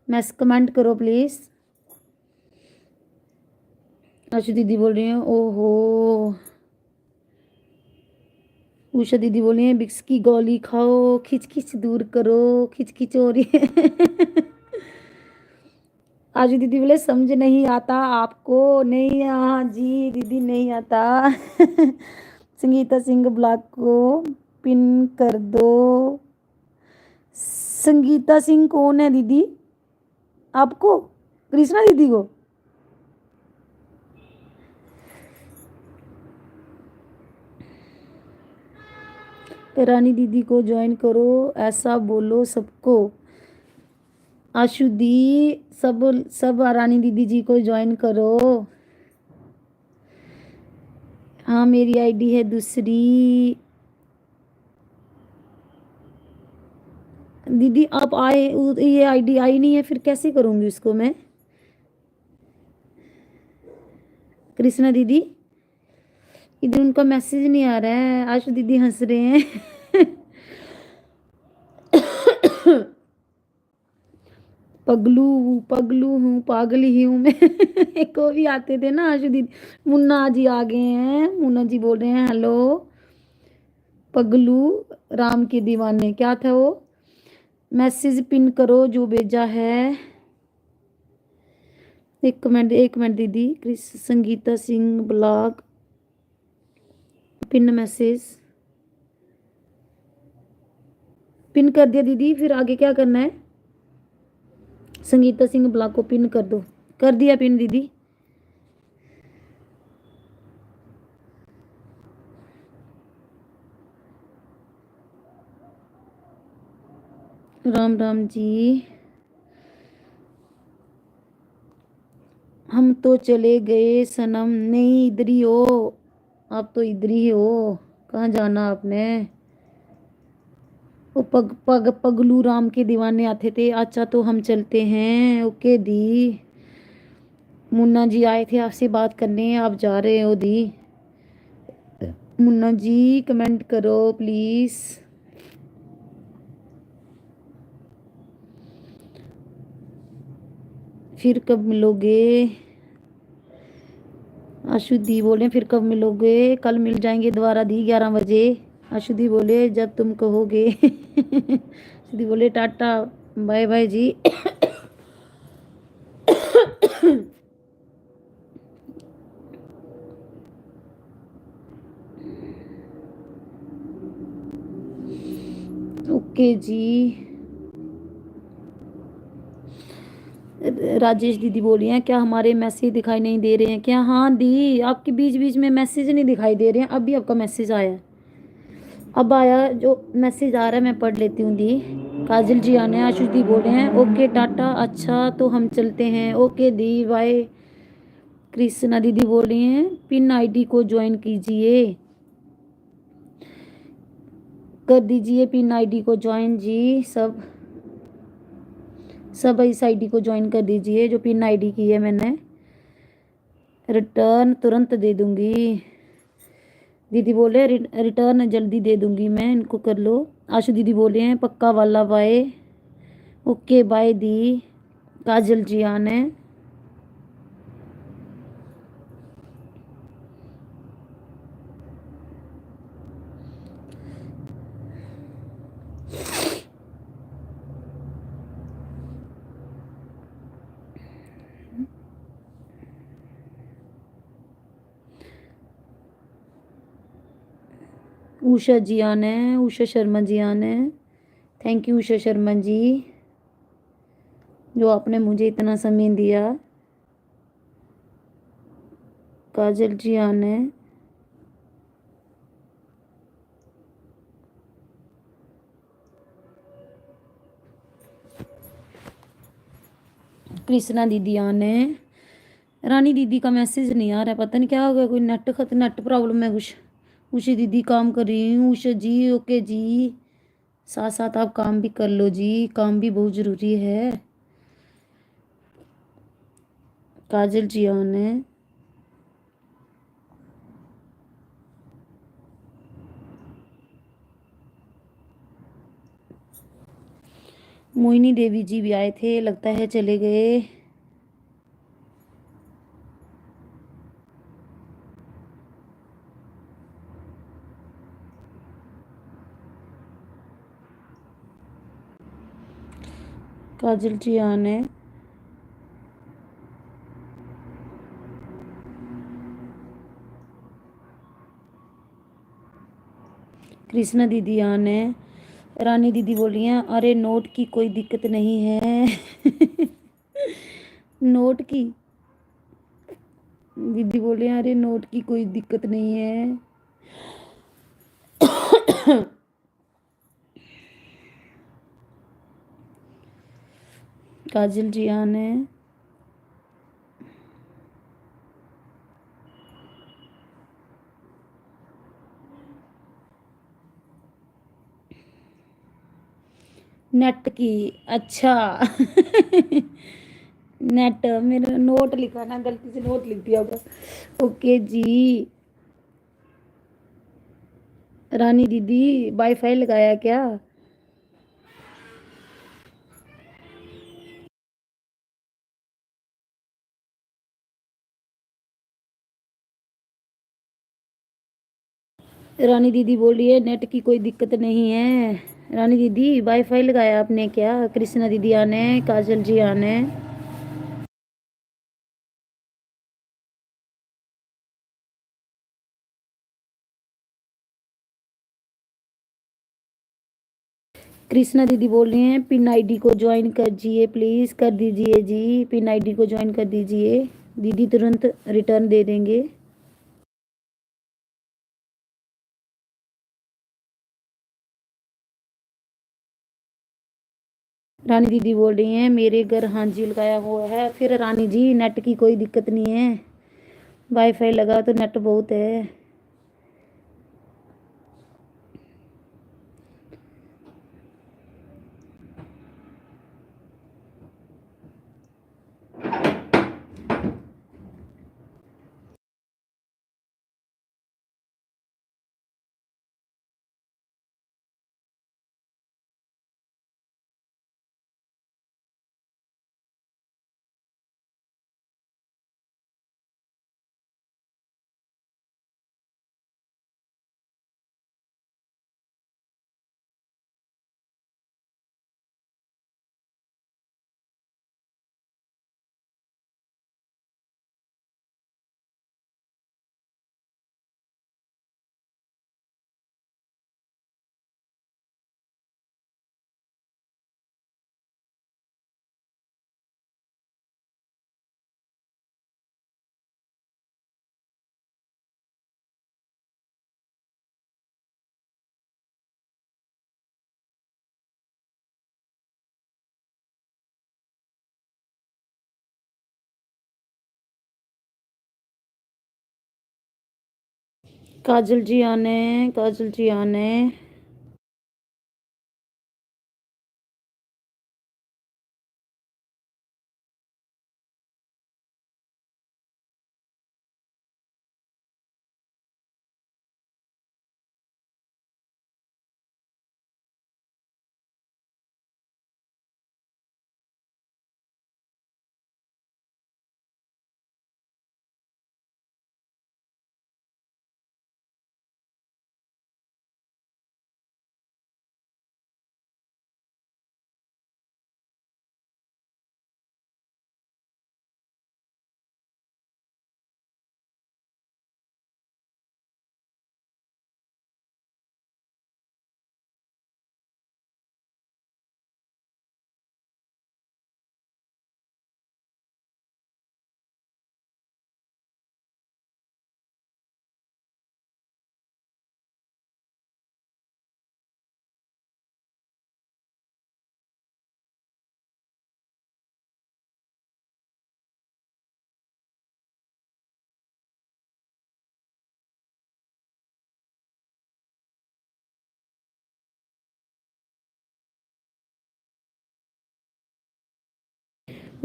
S1: मैं कमेंट करो प्लीज। आशु दीदी बोल रही हैं ओहो, उषा दीदी बोल रही हैं विक्स की गोली खाओ, खिच खिच दूर करो, खिच खिच हो रही है। आशु दीदी बोले समझ नहीं आता आपको, नहीं हाँ जी दीदी नहीं आता। संगीता सिंह ब्लॉग को पिन कर दो। संगीता सिंह कौन है दीदी? आपको? कृष्णा दीदी को? रानी दीदी को ज्वाइन करो ऐसा बोलो सबको। आशु दी सब सब रानी दीदी जी को ज्वाइन करो। हाँ मेरी आईडी है दूसरी। दीदी आप आए, ये आईडी आई नहीं है, फिर कैसे करूँगी उसको मैं? कृष्णा दीदी इधर उनका मैसेज नहीं आ रहा है, आशु दीदी हंस रहे हैं। पगलू पगलू हूँ, पागल ही हूँ मैं। एक वो भी आते थे ना आशु दीदी। मुन्ना जी आ गए हैं, मुन्ना जी बोल रहे हैं हेलो। पगलू राम के दीवाने, क्या था वो? मैसेज पिन करो जो भेजा है। एक मिनट दीदी, Sangeeta Singh blog pin message pin कर दिया दीदी, फिर आगे क्या करना है? संगीता सिंह ब्लॉग को पिन कर दो। कर दिया पिन दीदी। राम राम जी, हम तो चले गए सनम। नहीं इधर ही हो, आप तो इधर ही हो, कहाँ जाना आपने? वो पगलू राम के दीवाने आते थे। अच्छा तो हम चलते हैं। ओके दी। मुन्ना जी आए थे आपसे बात करने, आप जा रहे हो दी? मुन्ना जी कमेंट करो प्लीज। फिर कब मिलोगे? आशु दी बोले फिर कब मिलोगे? कल मिल जाएंगे दोबारा दी 11 बजे। आशु दी बोले जब तुम कहोगे। आशु दी बोले टाटा बाय बाय जी। ओके जी। राजेश दीदी बोल रही हैं क्या हमारे मैसेज दिखाई नहीं दे रहे हैं क्या? हाँ दी, आपके बीच बीच में मैसेज नहीं दिखाई दे रहे हैं। अभी आपका मैसेज आया है, अब आया जो मैसेज आ रहा है मैं पढ़ लेती हूँ दी। काजल जी आने, आशीष दी बोल रहे हैं ओके टाटा, अच्छा तो हम चलते हैं। ओके दी बाय। कृष्णा दीदी बोल रही हैं पिन आईडी को ज्वाइन कीजिए, कर दीजिए पिन आईडी को ज्वाइन जी। सब इस आईडी को ज्वाइन कर दीजिए जो पिन आईडी की है मैंने। रिटर्न तुरंत दे दूंगी। दीदी बोले रिटर्न जल्दी दे दूंगी मैं, इनको कर लो। आशु दीदी बोले हैं पक्का वाला बाय। ओके बाय दी। काजल जी आने। उषा जी आना है, उषा शर्मा जी आना है। थैंक यू उषा शर्मा जी, जो आपने मुझे इतना समय दिया। काजल जी आना है। कृष्णा दीदी आना है। रानी दीदी का मैसेज नहीं आ रहा, पता नहीं क्या हो गया, कोई नेट प्रॉब्लम है कुछ। उषा दीदी काम कर रही हूँ। उषा जी ओके जी, साथ साथ आप काम भी कर लो जी, काम भी बहुत ज़रूरी है। काजल जी आना है। मोहिनी देवी जी भी आए थे, लगता है चले गए। काजल जी आना है। कृष्णा दीदी आना है। रानी दीदी बोली हैं अरे नोट की कोई दिक्कत नहीं है। नोट की दीदी बोले अरे नोट की कोई दिक्कत नहीं है। काजल जी आना है। नेट की, अच्छा। नेट मेरा नोट लिखा ना, गलती से नोट लिख दिया होगा। ओके जी। रानी दीदी वाईफाई लगाया क्या? रानी दीदी बोली है नेट की कोई दिक्कत नहीं है। रानी दीदी वाईफाई लगाया आपने क्या? कृष्णा दीदी आने, काजल जी आने। कृष्णा दीदी बोल रही हैं पिन आईडी को ज्वाइन कर दीजिए, प्लीज़ कर दीजिए जी, पिन आईडी को ज्वाइन कर दीजिए, दीदी तुरंत रिटर्न दे देंगे। रानी दीदी बोल रही हैं मेरे घर हाँ जी लगाया हुआ है। फिर रानी जी नेट की कोई दिक्कत नहीं है, वाईफाई लगा तो नेट बहुत है। काजल जी आने, काजल जी आने।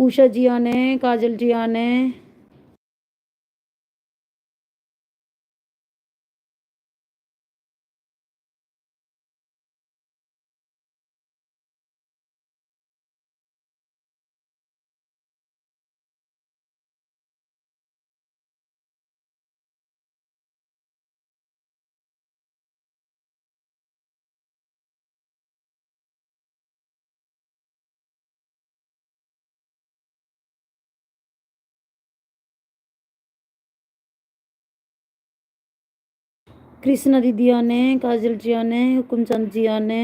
S1: उषा जी आने, काजल जी आने। कृष्णा दीदी आने, काजल जी आने, हुकुमचंद जी आने।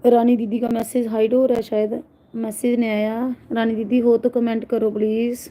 S1: रानी दीदी का मैसेज हाइड हो रहा है, शायद मैसेज नहीं आया। रानी दीदी हो तो कमेंट करो प्लीज।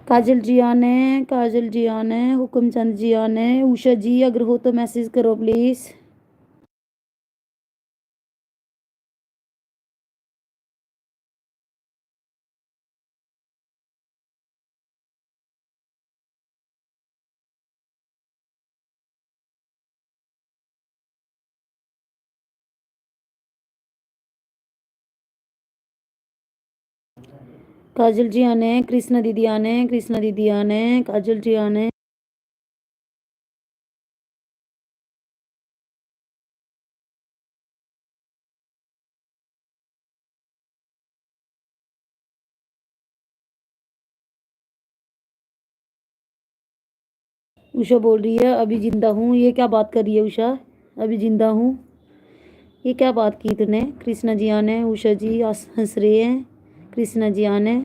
S1: काजल जी आने, काजल जी आने, हुकुमचंद जी आने। उषा जी अगर हो तो मैसेज करो प्लीज। काजल जी आने, कृष्णा दीदी आने, कृष्णा दीदी आने, काजल जी आने। उषा बोल रही है अभी जिंदा हूँ। ये क्या बात कर रही है उषा? अभी जिंदा हूँ, ये क्या बात की तूने? कृष्णा जी आने, उषा जी हंस रहे हैं। कृष्णा जी आने।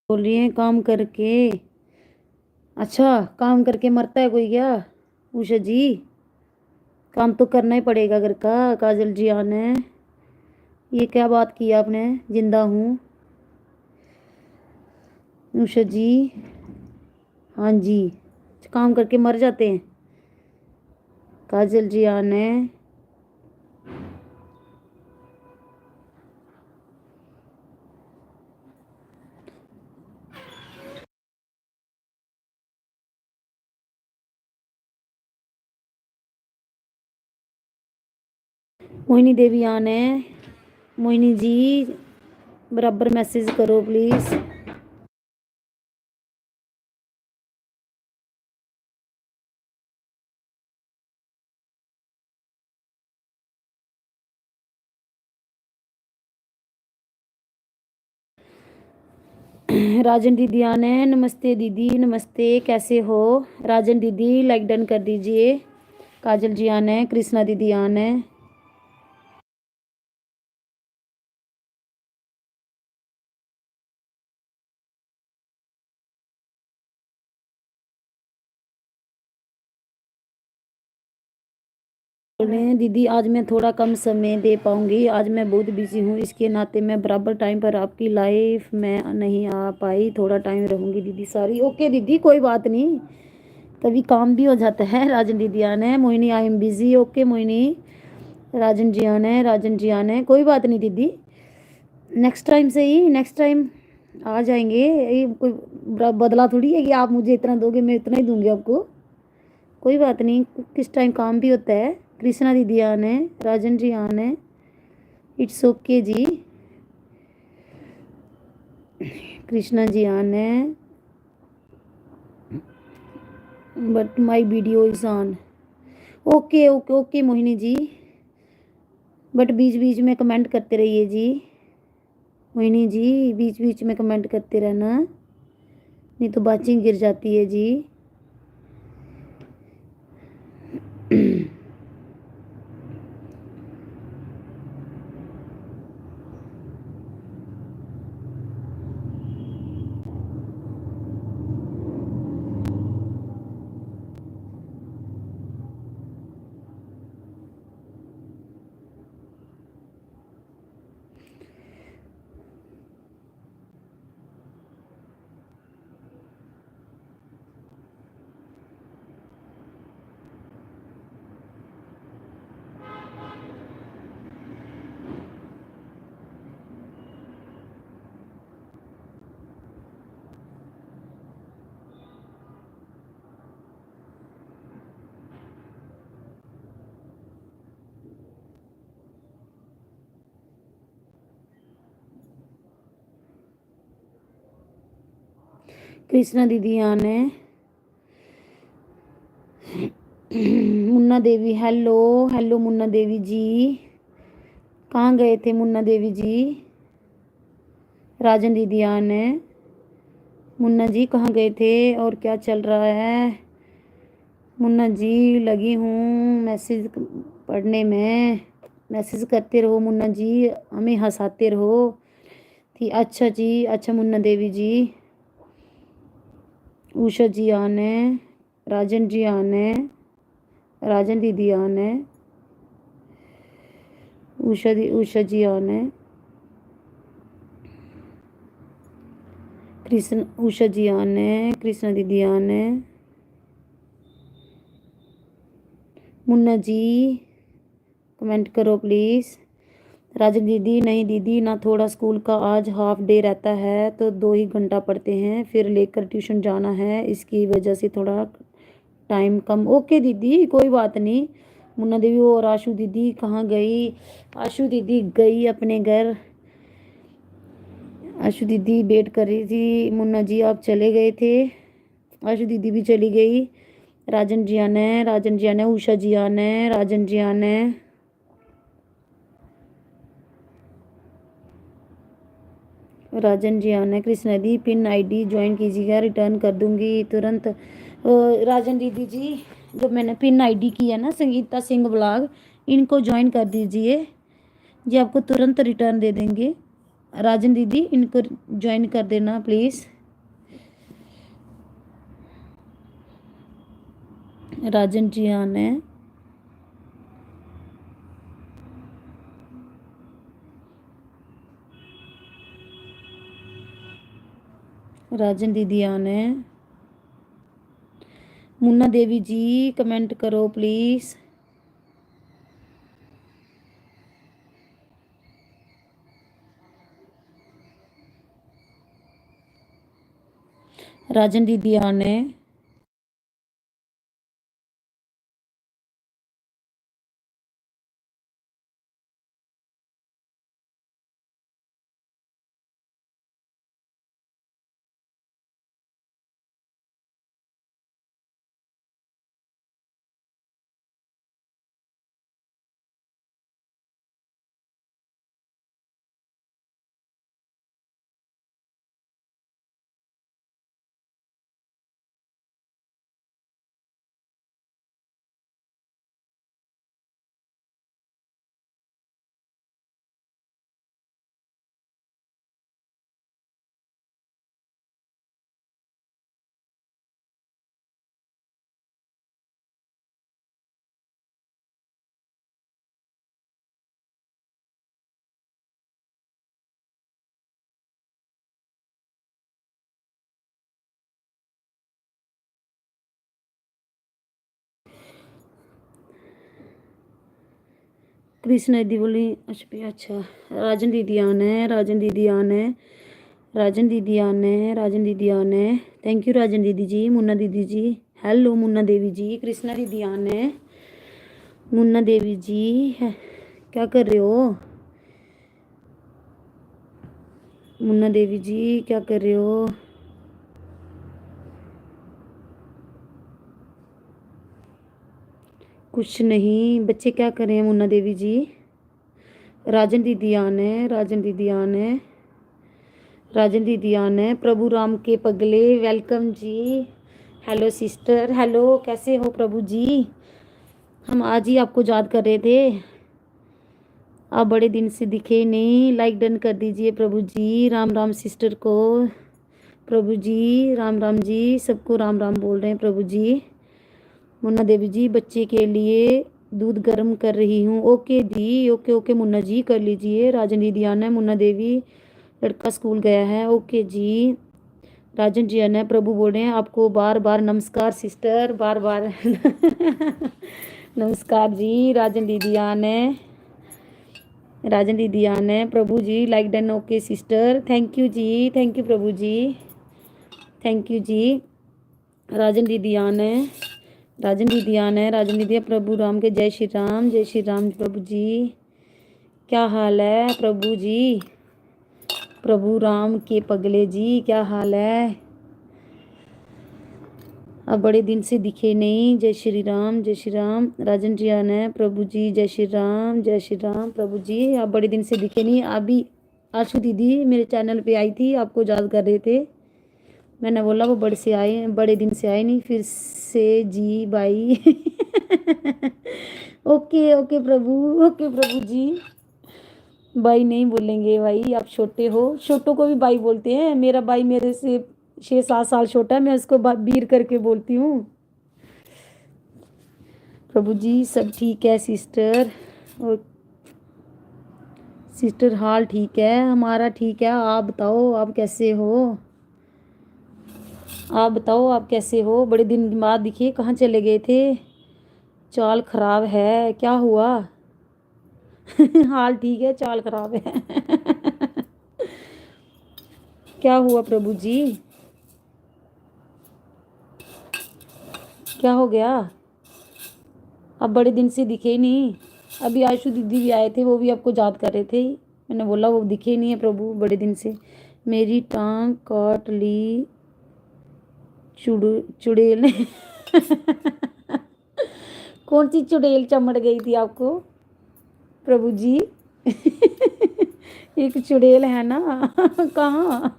S1: बोल रही है काम करके। अच्छा, काम करके मरता है कोई क्या? उषा जी, काम तो करना ही पड़ेगा घर का। काजल जी आने। ये क्या बात की आपने? जिंदा हूँ। उषा जी, हाँ जी, काम करके मर जाते हैं। काजल जी आने। मोहिनी देवी आने। मोहिनी जी बराबर मैसेज करो प्लीज। राजन दीदी आने। नमस्ते दीदी, नमस्ते, कैसे हो? राजन दीदी लाइक डन कर दीजिए। काजल जी आने, कृष्णा दीदी आने। बोल रहे हैं दीदी आज मैं थोड़ा कम समय दे पाऊंगी, आज मैं बहुत बिजी हूँ, इसके नाते मैं बराबर टाइम पर आपकी लाइफ में नहीं आ पाई, थोड़ा टाइम रहूंगी दीदी, सॉरी। ओके दीदी कोई बात नहीं, कभी काम भी हो जाता है। राजन दीदी आने है, Mohini I am busy. Okay Mohini, Rajan ji आने है, राजन जी आने है, कोई बात नहीं दीदी, नेक्स्ट टाइम से ही, नेक्स्ट टाइम आ जाएंगे। ये कोई बदला थोड़ी है कि आप मुझे इतना दोगे मैं इतना ही दूंगी आपको, कोई बात नहीं, किस टाइम काम भी होता है। कृष्णा दीदी आने, राजन जी आने, इट्स ओके जी, कृष्णा जी आने, but my video is on. Okay okay okay Mohini ji, but बीच बीच में कमेंट करते रहिए जी, मोहिनी जी बीच बीच में कमेंट करते रहना, नहीं तो बाचिंग गिर जाती है जी। कृष्णा दीदी आने, मुन्ना देवी, हेलो हेलो मुन्ना देवी जी, कहाँ गए थे मुन्ना देवी जी। राजन दीदी आने, मुन्ना जी कहाँ गए थे और क्या चल रहा है। मुन्ना जी लगी हूँ मैसेज पढ़ने में, मैसेज करते रहो मुन्ना जी, हमें हंसाते रहो। थी अच्छा जी, अच्छा मुन्ना देवी जी, उषा जी आने, राजन जी आने, राजन दीदी आने, उषा जी आने, कृष्ण उषा जी आने, कृष्णा दीदी आने, मुन्ना जी कमेंट करो प्लीज़। राजन दीदी नहीं दीदी ना, थोड़ा स्कूल का आज हाफ डे रहता है तो 2 ही घंटा पढ़ते हैं, फिर लेकर ट्यूशन जाना है, इसकी वजह से थोड़ा टाइम कम। ओके दीदी कोई बात नहीं। मुन्ना देवी और आशु दीदी कहाँ गई, आशु दीदी गई अपने घर, आशु दीदी वेट कर रही थी। मुन्ना जी आप चले गए थे, आशु दीदी भी चली गई। राजन जी आना है, राजन जी आना है, उषा जी आना है, राजन जी आना है, राजन जी आना है। Krishna the pin ID join कीजिएगा, रिटर्न कर दूंगी तुरंत। राजन दीदी जी जो मैंने पिन आईडी की है ना, संगीता सिंह ब्लॉग, इनको ज्वाइन कर दीजिए जी, आपको तुरंत रिटर्न दे देंगे। राजन दीदी इनको ज्वाइन कर देना प्लीज़। राजन जी आना है, राजन दीदी आना है। मुन्ना देवी जी कमेंट करो प्लीज़। राजन दीदी आना है, कृष्णा दीदी बोली अच्छा भैया अच्छा। राजन दीदी आना है, राजन दीदी आना है, राजन दीदी आना है, राजन दीदी आना है। थैंक यू राजन दीदी जी, मुन्ना दीदी जी, हेलो मुन्ना देवी जी, कृष्णा दीदी आना है, मुन्ना देवी जी क्या कर रहे हो? मुन्ना देवी जी क्या कर रहे हो? कुछ नहीं, बच्चे क्या कर रहे हैं? मुन्ना देवी जी, राजन दीदी आना है, राजन दीदी आना है, राजन दीदी आना है। प्रभु राम के पगले वेलकम जी, हेलो सिस्टर, हेलो कैसे हो प्रभु जी? हम आज ही आपको याद कर रहे थे, आप बड़े दिन से दिखे नहीं। लाइक डन कर दीजिए प्रभु जी। राम राम सिस्टर को, प्रभु जी राम राम जी, सबको राम राम बोल रहे हैं प्रभु जी। मुन्ना देवी जी बच्चे के लिए दूध गर्म कर रही हूँ। ओके जी, ओके ओके मुन्ना जी कर लीजिए। राजन दीदी आना है, मुन्ना देवी लड़का स्कूल गया है। ओके जी, राजन जी आना है। प्रभु बोल रहे हैं आपको बार बार नमस्कार सिस्टर, बार बार नमस्कार जी। राजन दीदी आना है, राजन दीदी आना है। Prabhu ji like done okay sister, thank you जी, thank you Prabhu ji, thank you जी। राजन दीदी आना है, राजन दीदी आना है, राजन दीदी। प्रभु राम के जय श्री राम, जय श्री राम प्रभु जी। क्या हाल है प्रभु जी? प्रभु राम के पगले जी क्या हाल है? अब बड़े दिन से दिखे नहीं। जय श्री राम, जय श्री राम। राजन जी आना है प्रभु जी, जय श्री राम, जय श्री राम प्रभु जी। आप बड़े दिन से दिखे नहीं। अभी आशु दीदी मेरे चैनल पे आई थी, आपको याद कर रहे थे। मैंने बोला वो बड़े दिन से आए नहीं, फिर से जी bye okay okay Prabhu, okay Prabhu ji. Bye नहीं बोलेंगे भाई, आप छोटे हो, छोटों को भी बाई बोलते हैं। मेरा भाई मेरे से 6-7 साल छोटा है, मैं उसको बीर करके बोलती हूँ। प्रभु जी सब ठीक है सिस्टर, और सिस्टर हाल ठीक है, हमारा ठीक है। आप बताओ आप कैसे हो? आप बताओ आप कैसे हो? बड़े दिन बाद दिखे, कहाँ चले गए थे? चाल खराब है, क्या हुआ? हाल ठीक है, चाल खराब है क्या हुआ प्रभु जी? क्या हो गया? अब बड़े दिन से दिखे नहीं। अभी आशु दीदी भी आए थे, वो भी आपको याद कर रहे थे। मैंने बोला वो दिखे नहीं है प्रभु बड़े दिन से। मेरी टांग काट ली चुड़ैल ने कौन सी चुड़ैल चमड़ गई थी आपको प्रभु जी? एक चुड़ैल है ना कहाँ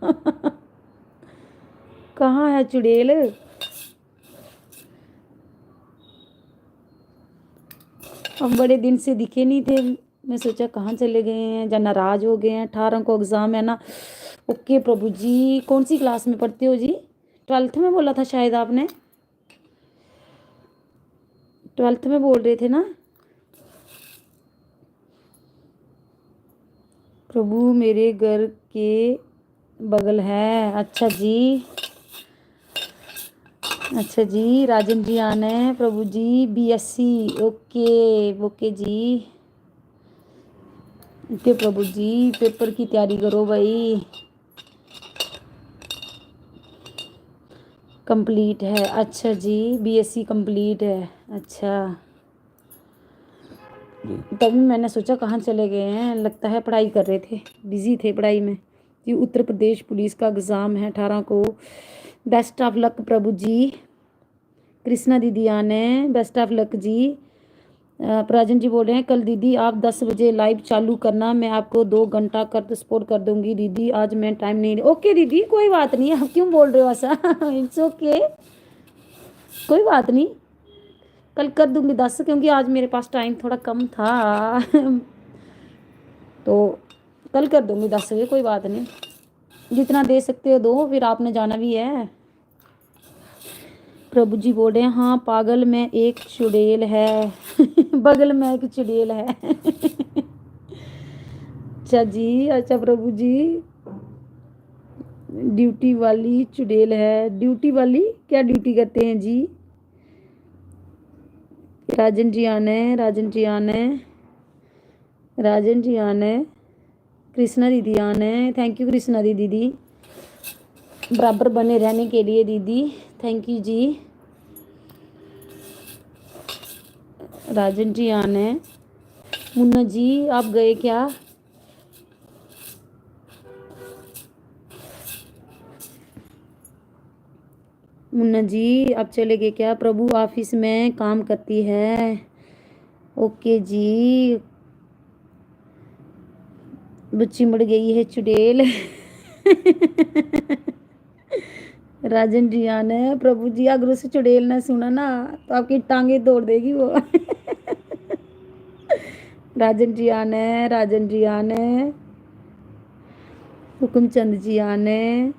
S1: कहाँ है चुड़ैल? अब बड़े दिन से दिखे नहीं थे, मैं सोचा कहाँ चले गए हैं, या नाराज हो गए हैं। 18 को एग्ज़ाम है ना। ओके प्रभु जी, कौन सी क्लास में पढ़ते हो जी? 12th में बोला था शायद आपने, 12th में बोल रहे थे ना। प्रभु मेरे घर के बगल है। अच्छा जी, अच्छा जी। राजन जी आना है प्रभु जी, BSc। ओके ओके जी, ओके प्रभु जी। पेपर की तैयारी करो भाई, कंप्लीट है। अच्छा जी, BSc कंप्लीट है। अच्छा, तभी मैंने सोचा कहाँ चले गए हैं, लगता है पढ़ाई कर रहे थे, बिजी थे पढ़ाई में। ये उत्तर प्रदेश पुलिस का एग्ज़ाम है 18 को। बेस्ट ऑफ लक प्रभु जी। कृष्णा दीदी आने, बेस्ट ऑफ लक जी। राजन जी बोल रहे हैं कल दीदी आप 10 बजे लाइव चालू करना, मैं आपको 2 घंटा कर सपोर्ट कर दूंगी दीदी, आज मैं टाइम नहीं। ओके दीदी कोई बात नहीं, आप क्यों बोल रहे हो ऐसा इट्स ओके, कोई बात नहीं, कल कर दूंगी 10, क्योंकि आज मेरे पास टाइम थोड़ा कम था तो कल कर दूंगी 10 बजे, कोई बात नहीं। जितना दे सकते हो दो, फिर आपने जाना भी है। प्रभु जी बोल रहे हैं हाँ पागल में एक चुड़ैल है बगल में एक चुड़ैल है अच्छा जी, अच्छा प्रभु जी। ड्यूटी वाली चुड़ैल है, ड्यूटी वाली क्या ड्यूटी करते हैं जी? राजन जी आना है, राजन जी आना है। राजन जी आन है, कृष्णा दीदी आन है। थैंक यू कृष्णा दीदी, बराबर बने रहने के लिए दीदी, थैंक यू जी। राजन जी आन है। मुन्ना जी आप गए क्या? मुन्ना जी आप चले गए क्या? प्रभु ऑफिस में काम करती है। ओके जी। बच्ची मर गई है चुड़ैल। राजन जी आन है। प्रभु जी अगर उसे चुड़ैल ने सुना ना तो आपकी टांगे तोड़ देगी वो। राजन जी आन है, राजन जी आन है। हुकुमचंद जी आन है।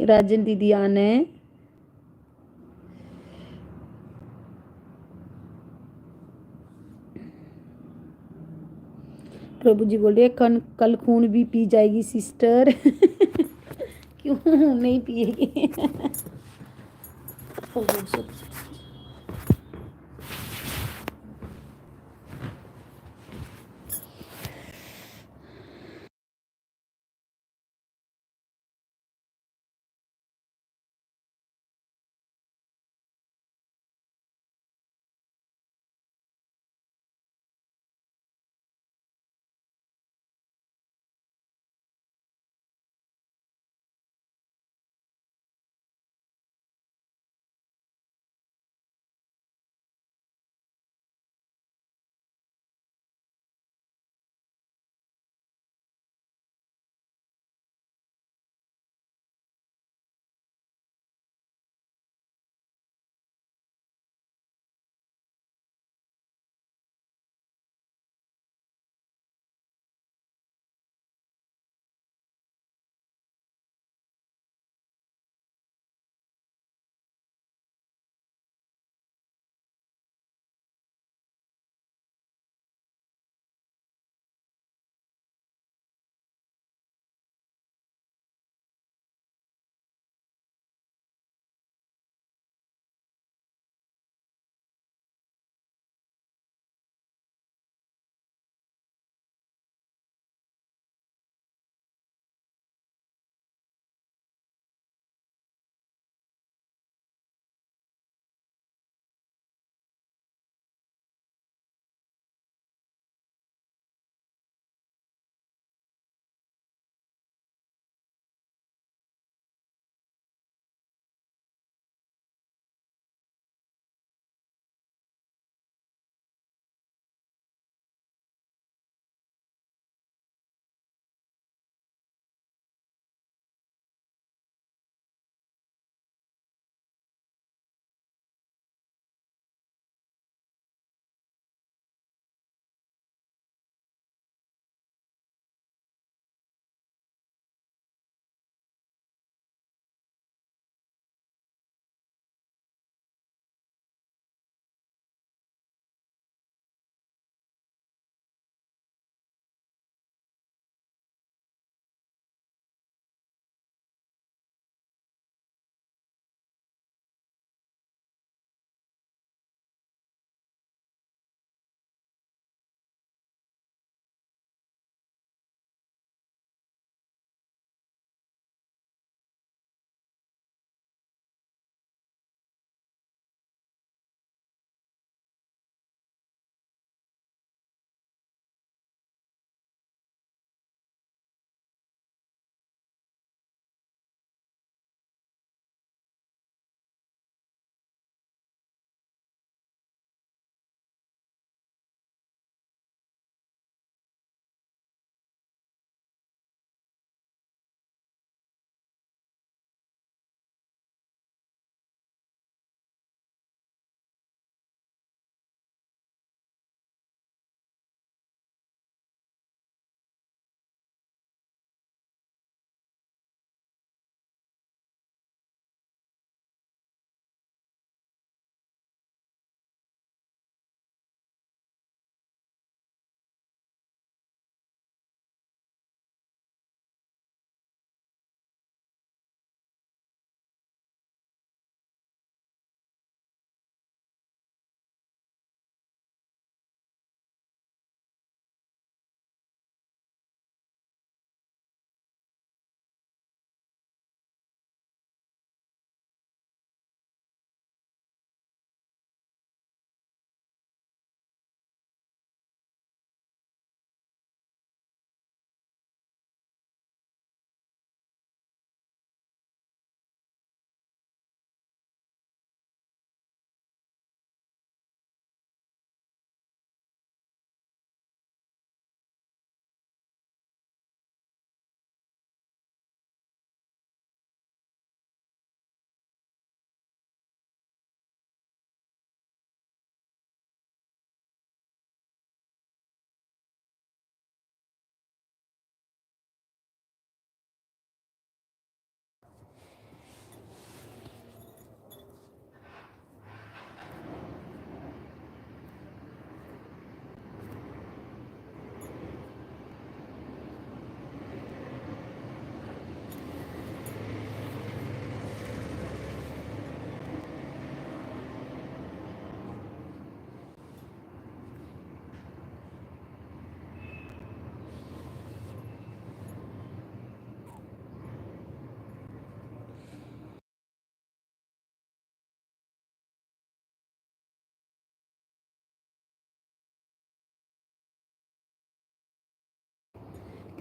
S1: राजन दीदी आन है। प्रभु जी बोल रहे कल खून भी पी जाएगी सिस्टर। क्यों नहीं पिएगी?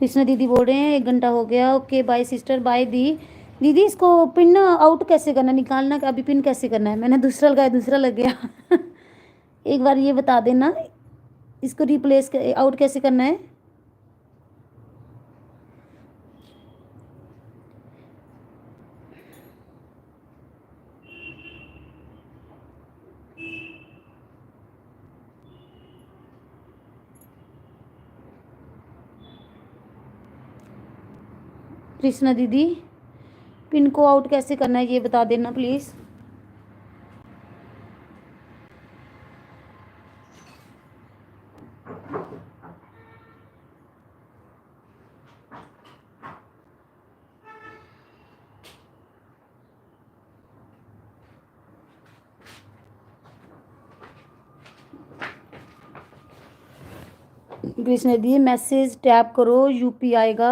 S1: कृष्णा दीदी बोल रहे हैं 1 घंटा हो गया। ओके बाय सिस्टर, बाय दी। दीदी इसको पिन आउट कैसे करना, निकालना कि अभी पिन कैसे करना है? मैंने दूसरा लगाया, दूसरा लग गया। एक बार ये बता देना, इसको रिप्लेस आउट कैसे करना है? कृष्णा दीदी पिन को आउट कैसे करना है ये बता देना प्लीज़। कृष्णा दीदी मैसेज टैप करो, यूपी आएगा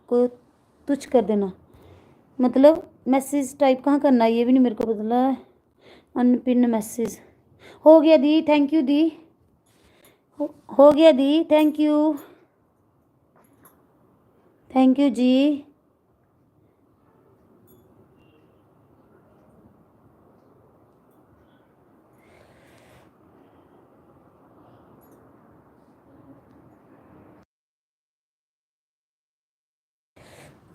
S1: को तुच्छ कर देना। मतलब मैसेज टाइप कहाँ करना है ये भी नहीं मेरे को पता। अनपिन मैसेज हो गया दी, थैंक यू दी। हो गया दी, थैंक यू, थैंक यू जी।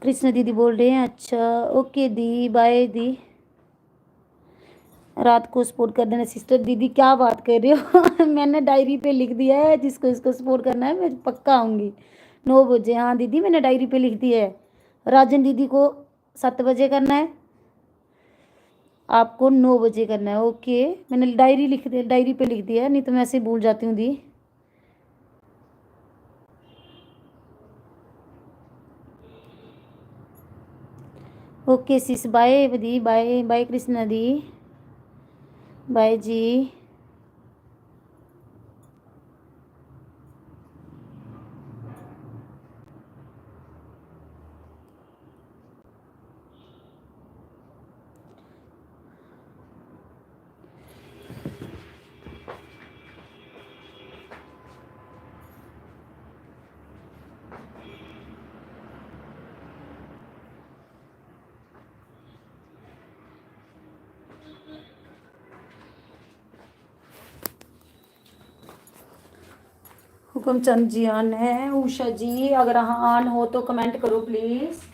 S1: कृष्णा दीदी बोल रहे हैं अच्छा ओके दी, बाय दी। रात को सपोर्ट कर देना सिस्टर। दीदी क्या बात कर रहे हो? मैंने डायरी पे लिख दिया है जिसको इसको सपोर्ट करना है मैं पक्का आऊँगी 9 बजे। हाँ दीदी मैंने डायरी पे लिख दिया है। राजन दीदी को 7 बजे करना है, आपको 9 बजे करना है। ओके मैंने डायरी पे लिख दिया है, नहीं तो मैं ऐसे ही भूल जाती हूँ दी। ओके सिस, बाय दी, बाय बाय कृष्णा दी, बाय जी। हुक्मचंद जी ऑन है। उषा जी अगर हाँ ऑन हो तो कमेंट करो प्लीज़।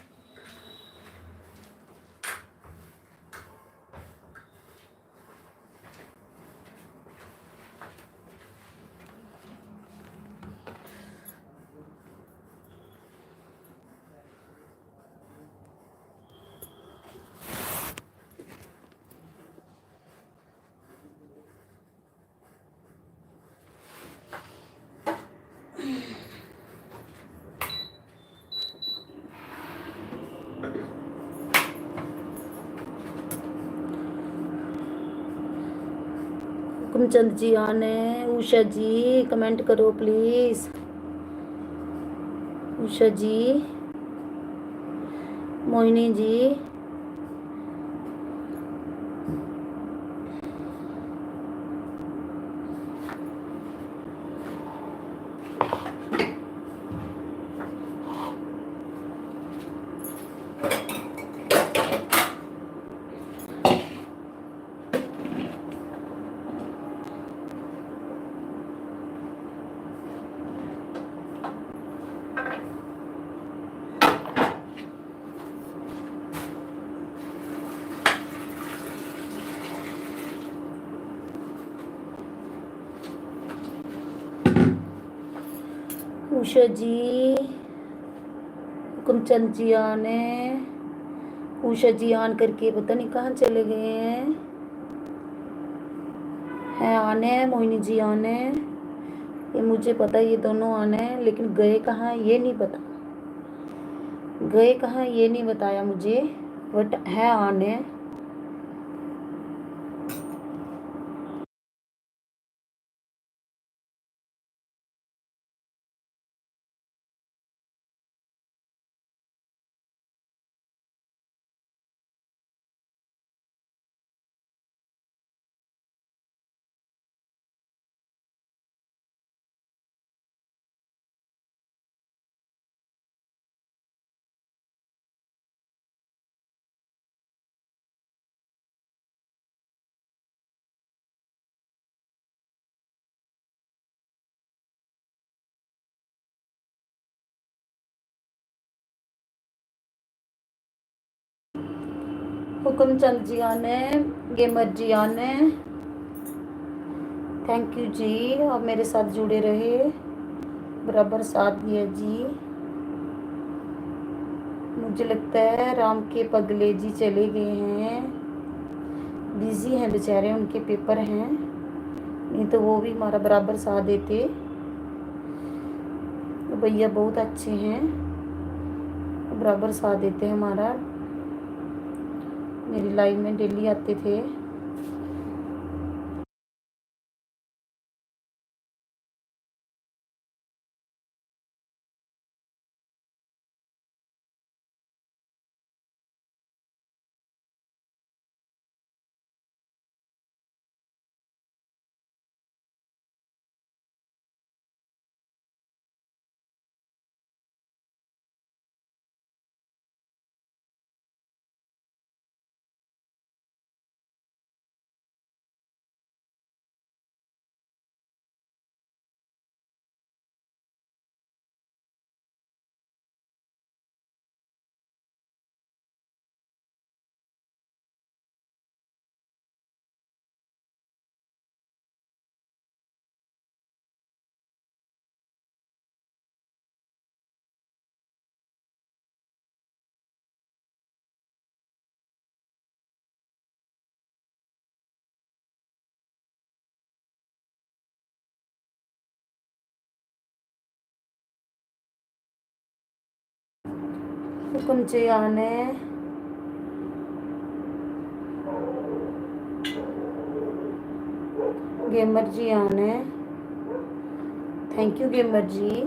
S1: हुक्मचंद जी ऑन है। उषा जी कमेंट करो प्लीज़। उषा जी, मोहिनी जी, उषा जी, हुक्मचंद जी ऑन है। उषा जी ऑन करके पता नहीं कहाँ चले गए हैं। है ऑन है, मोहिनी जी ऑन है, ये मुझे पता है ये दोनों ऑन है, लेकिन गए कहाँ ये नहीं पता। गए कहाँ ये नहीं बताया मुझे, बट है ऑन है। हुक्मचंद जी आने, गेमर जी आने, थैंक यू जी, आप मेरे साथ जुड़े रहे, बराबर साथ दिया जी। मुझे लगता है राम के पगले जी चले गए हैं, बिजी हैं बेचारे, उनके पेपर हैं, नहीं तो वो भी हमारा बराबर साथ देते। भैया बहुत अच्छे हैं, बराबर साथ देते हैं हमारा, मेरी लाइव में डेली आते थे। हुक्म जी आने, गेमर जी आने, थैंक यू गेमर जी।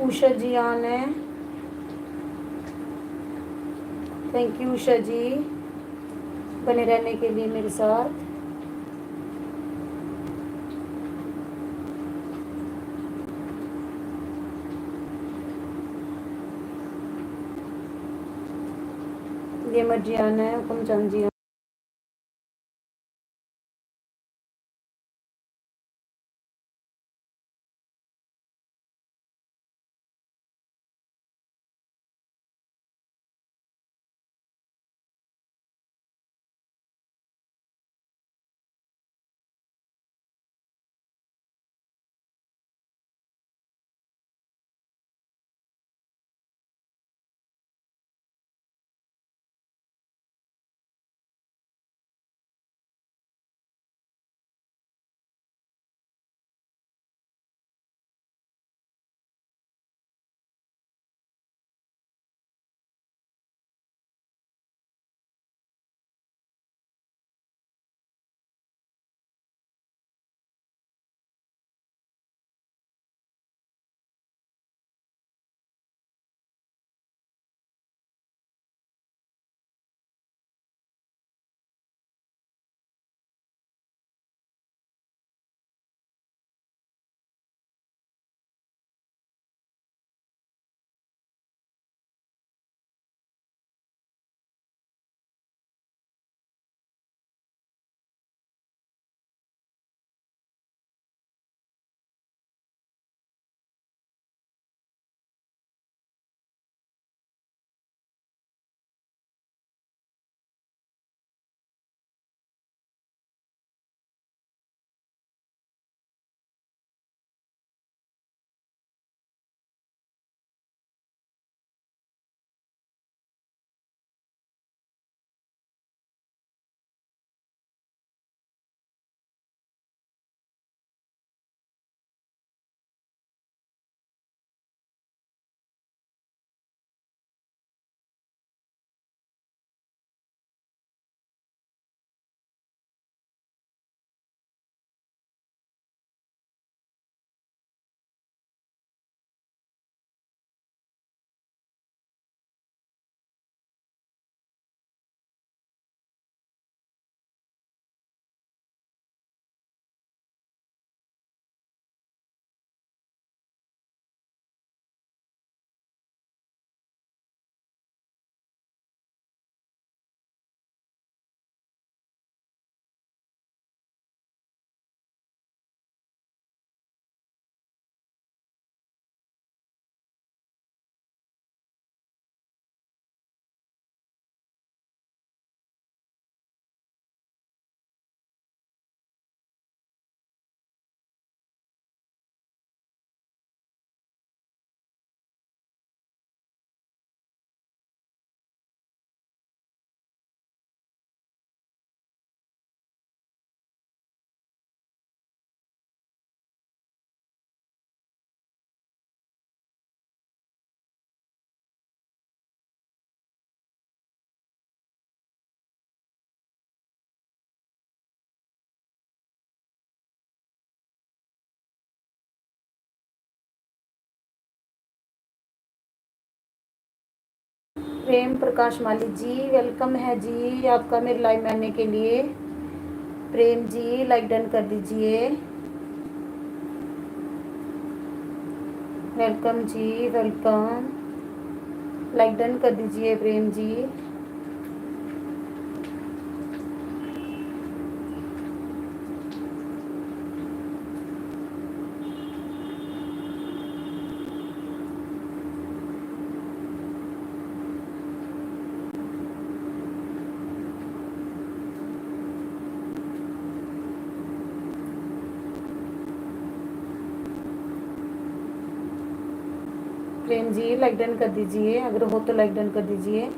S1: उषा जी आने, थैंक यू उषा जी, बने रहने के लिए मेरे साथ। गेमर जी आना है, हुक्मचंद जी प्रेम प्रकाश माली जी वेलकम है जी आपका मेरे लाइव में आने के लिए। प्रेम जी लाइक डन कर दीजिए। वेलकम जी वेलकम, लाइक डन कर दीजिए प्रेम जी। प्रेम जी लाइक डन कर दीजिए, अगर हो तो लाइक डन कर दीजिए।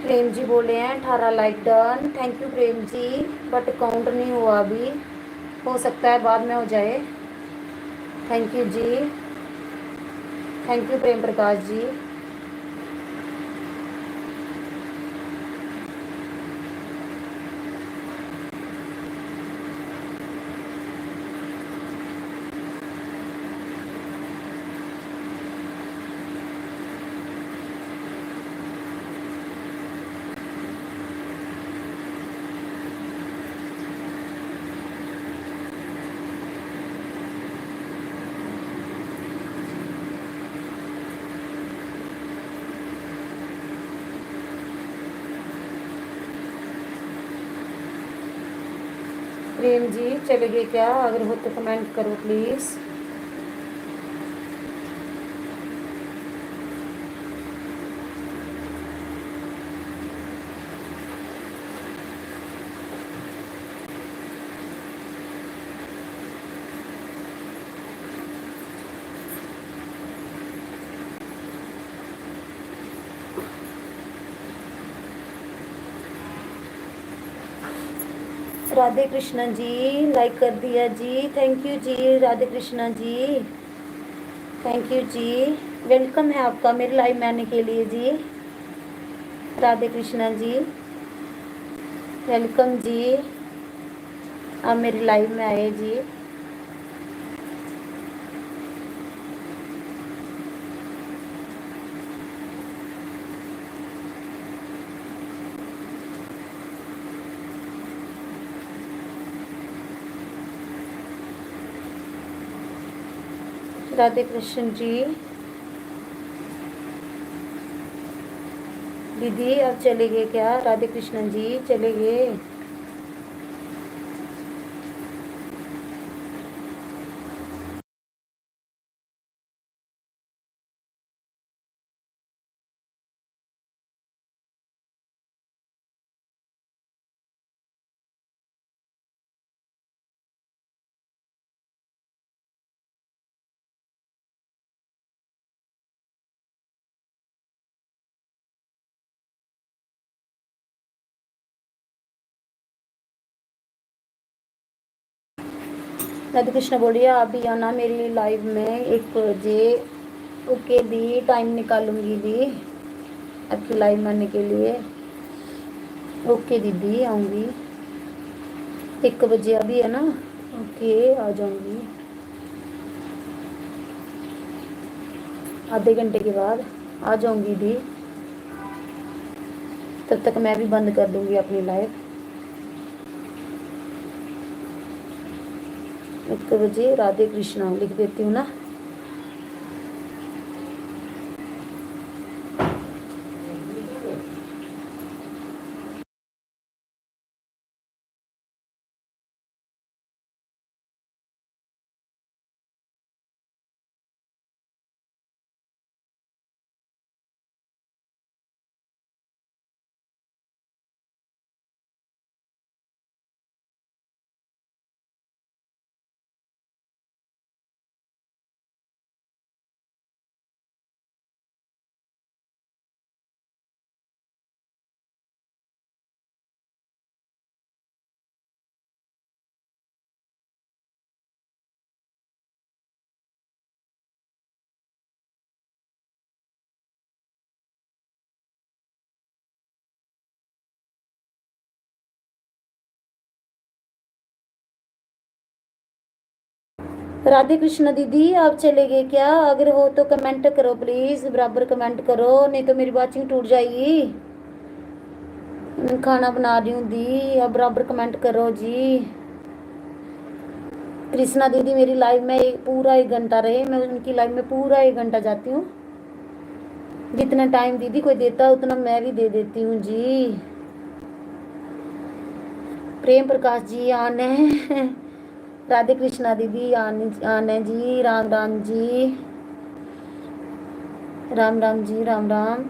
S1: प्रेम जी बोले हैं 18 like done, thank you Prem ji, but count नहीं हुआ अभी, हो सकता है बाद में हो जाए। थैंक यू जी, थैंक यू प्रेम प्रकाश जी। प्रेम जी चले गए क्या? अगर हो तो कमेंट करो प्लीज़। राधे कृष्णा जी लाइक कर दिया जी, थैंक यू जी राधे कृष्णा जी, थैंक यू जी। वेलकम है आपका मेरे लाइव में आने के लिए जी। राधे कृष्णा जी वेलकम जी, आप मेरे लाइव में आए जी। राधे कृष्ण जी। दीदी अब चले गए क्या? राधे कृष्ण जी चले गए। राधे कृष्ण बोलिए आप भी आना मेरी लाइव में 1 बजे। ओके दी, टाइम निकालूंगी दी आपकी लाइव में आने के लिए। ओके दीदी आऊँगी 1 बजे, अभी है ना? ओके आ जाऊँगी आधे घंटे के बाद आ जाऊँगी दी, तब तक मैं भी बंद कर दूँगी अपनी लाइव। 1 बजे राधे कृष्णा लिख देती हूँ ना। राधे कृष्णा दीदी, आप चले गए क्या? अगर हो तो कमेंट करो प्लीज, बराबर कमेंट करो, नहीं तो मेरी वॉचिंग टूट जाएगी। खाना बना रही हूँ दी, अब बराबर कमेंट करो जी। कृष्णा दीदी मेरी लाइव में पूरा 1 घंटा रहे, मैं उनकी लाइव में पूरा 1 घंटा जाती हूँ। जितना टाइम दीदी कोई देता है उतना मैं भी दे देती हूँ जी। प्रेम प्रकाश जी आने। राधे कृष्णा दीदी आने आने जी। राम राम जी, राम राम जी, राम राम।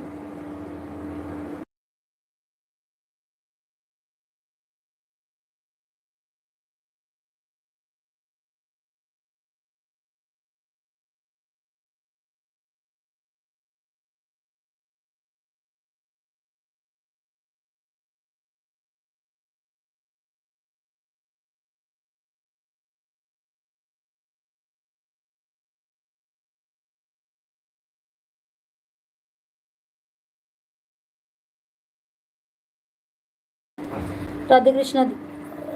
S1: राधे कृष्णा,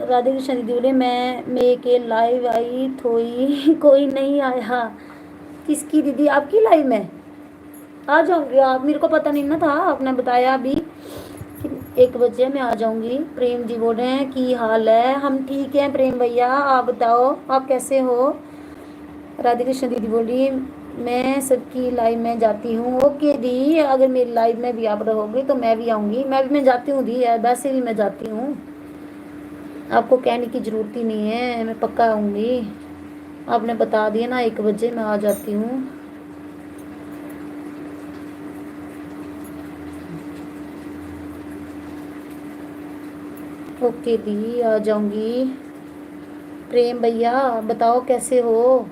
S1: राधे कृष्णा दीदी बोले मैं के लाइव आई थोई कोई नहीं आया। किसकी दीदी? आपकी लाइव में आ जाऊंगी आप, मेरे को पता नहीं ना था, आपने बताया अभी कि 1 बजे मैं आ जाऊंगी। प्रेम जी बोल रहे हैं की हाल है? हम ठीक हैं प्रेम भैया, आप बताओ आप कैसे हो? राधे कृष्ण दीदी बोली मैं सबकी लाइव में जाती हूँ। ओके दी, अगर मेरी लाइव में भी आप रहोगे तो मैं भी आऊँगी। मैं जाती हूँ दी, वैसे भी मैं जाती हूँ, आपको कहने की ज़रूरत ही नहीं है, मैं पक्का आऊँगी। आपने बता दिया ना 1 बजे मैं आ जाती हूँ। ओके दी, आ जाऊँगी। प्रेम भैया बताओ कैसे हो?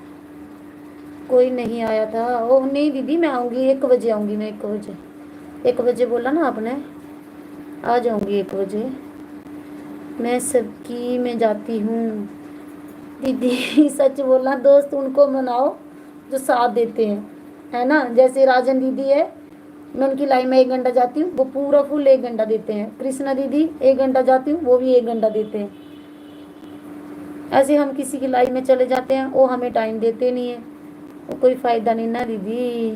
S1: कोई नहीं आया था? ओह नहीं दीदी मैं आऊँगी 1 बजे, आऊँगी मैं 1 बजे। 1 बजे बोला ना आपने, आ जाऊँगी 1 बजे। मैं सबकी में जाती हूँ दीदी। सच बोलना, दोस्त उनको मनाओ जो साथ देते हैं, है ना? जैसे राजन दीदी है, मैं उनकी लाइन में 1 घंटा जाती हूँ, वो पूरा फुल 1 घंटा देते हैं। कृष्णा दीदी 1 घंटा जाती हूँ, वो भी 1 घंटा देते हैं। ऐसे हम किसी की लाइन में चले जाते हैं, वो हमें टाइम देते नहीं है, वो कोई फ़ायदा नहीं ना दीदी।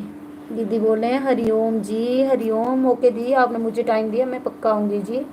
S1: दीदी बोले हैं हरिओम जी, हरिओम। ओके दी, आपने मुझे टाइम दिया, मैं पक्का आऊँगी जी।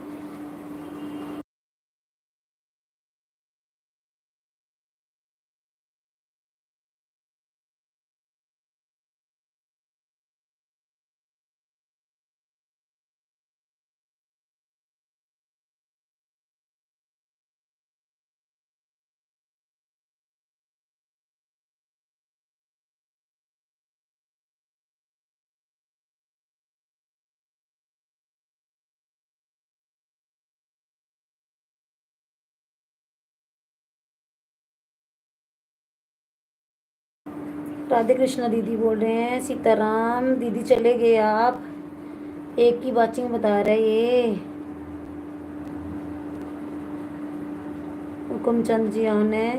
S1: राधे कृष्णा दीदी बोल रहे हैं सीताराम दीदी, चले गए आप? एक की वाचिंग बता रहे ये। हुकुमचंद जी आने,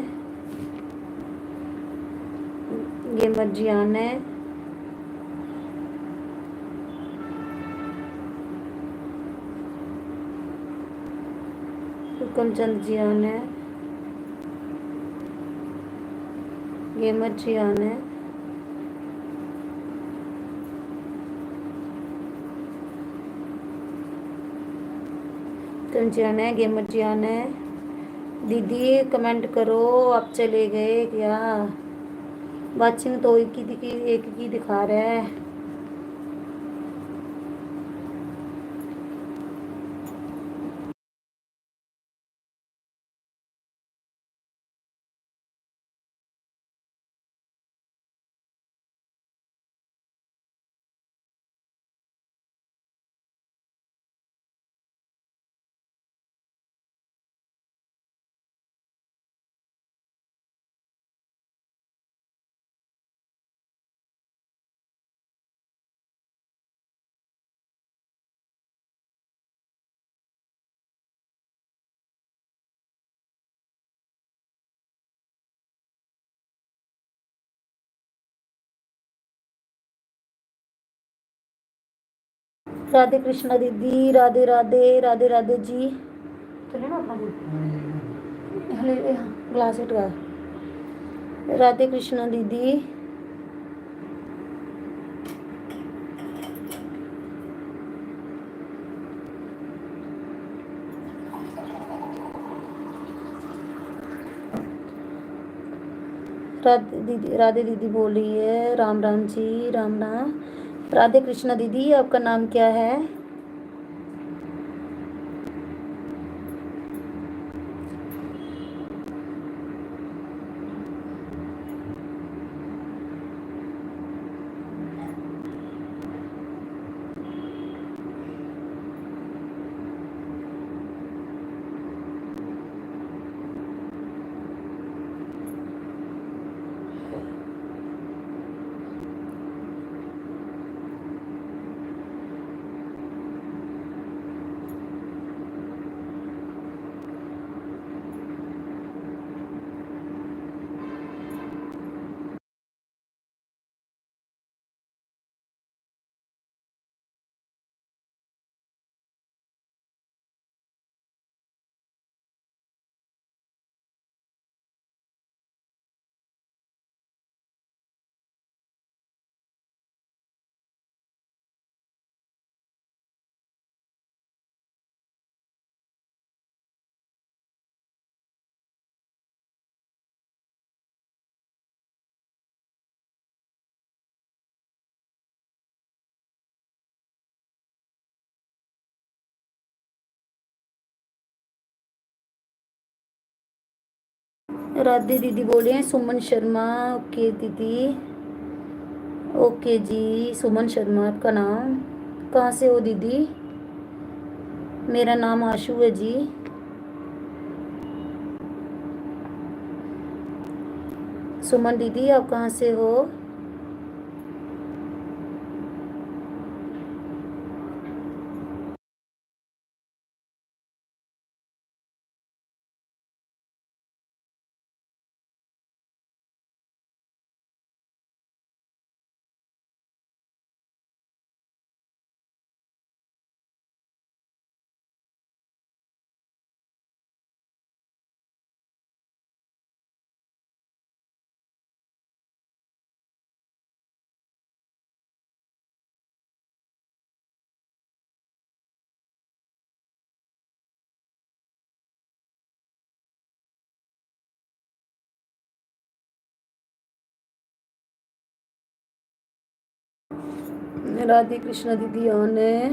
S1: गेमर जी आने, हुकुमचंद जी आने, गेमर जी आने। तुम जी आने, गेमर जी आने। दीदी कमेंट करो, आप चले गए क्या? वाचिंग तो एक की दिखा रहा है। राधे कृष्णा दीदी, राधे राधे, राधे राधे जी। चले ना अपना ग्लास हटवा। राधे कृष्णा दीदी। राधे दीदी बोल रही है। राम राम जी, राम राम। राधे कृष्णा दीदी, आपका नाम क्या है? राधे दीदी बोल रहे हैं सुमन शर्मा। ओके दीदी, ओके जी। सुमन शर्मा आपका नाम, कहाँ से हो दीदी? मेरा नाम आशु है जी। सुमन दीदी, आप कहाँ से हो? राधे कृष्णा दीदी ऑन है।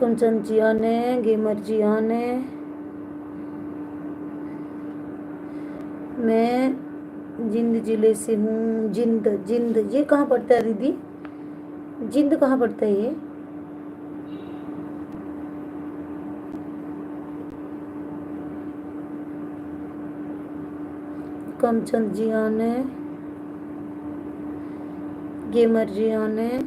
S1: कंचन जी ऑन है, गेमर जी ऑन है। मैं जिंद जिले से हूँ। जिंद, जिंद ये कहाँ पड़ता है दीदी? जिंद कहाँ पड़ता है ये? कमचंद जी ऑन है, गेमर जी ऑन है।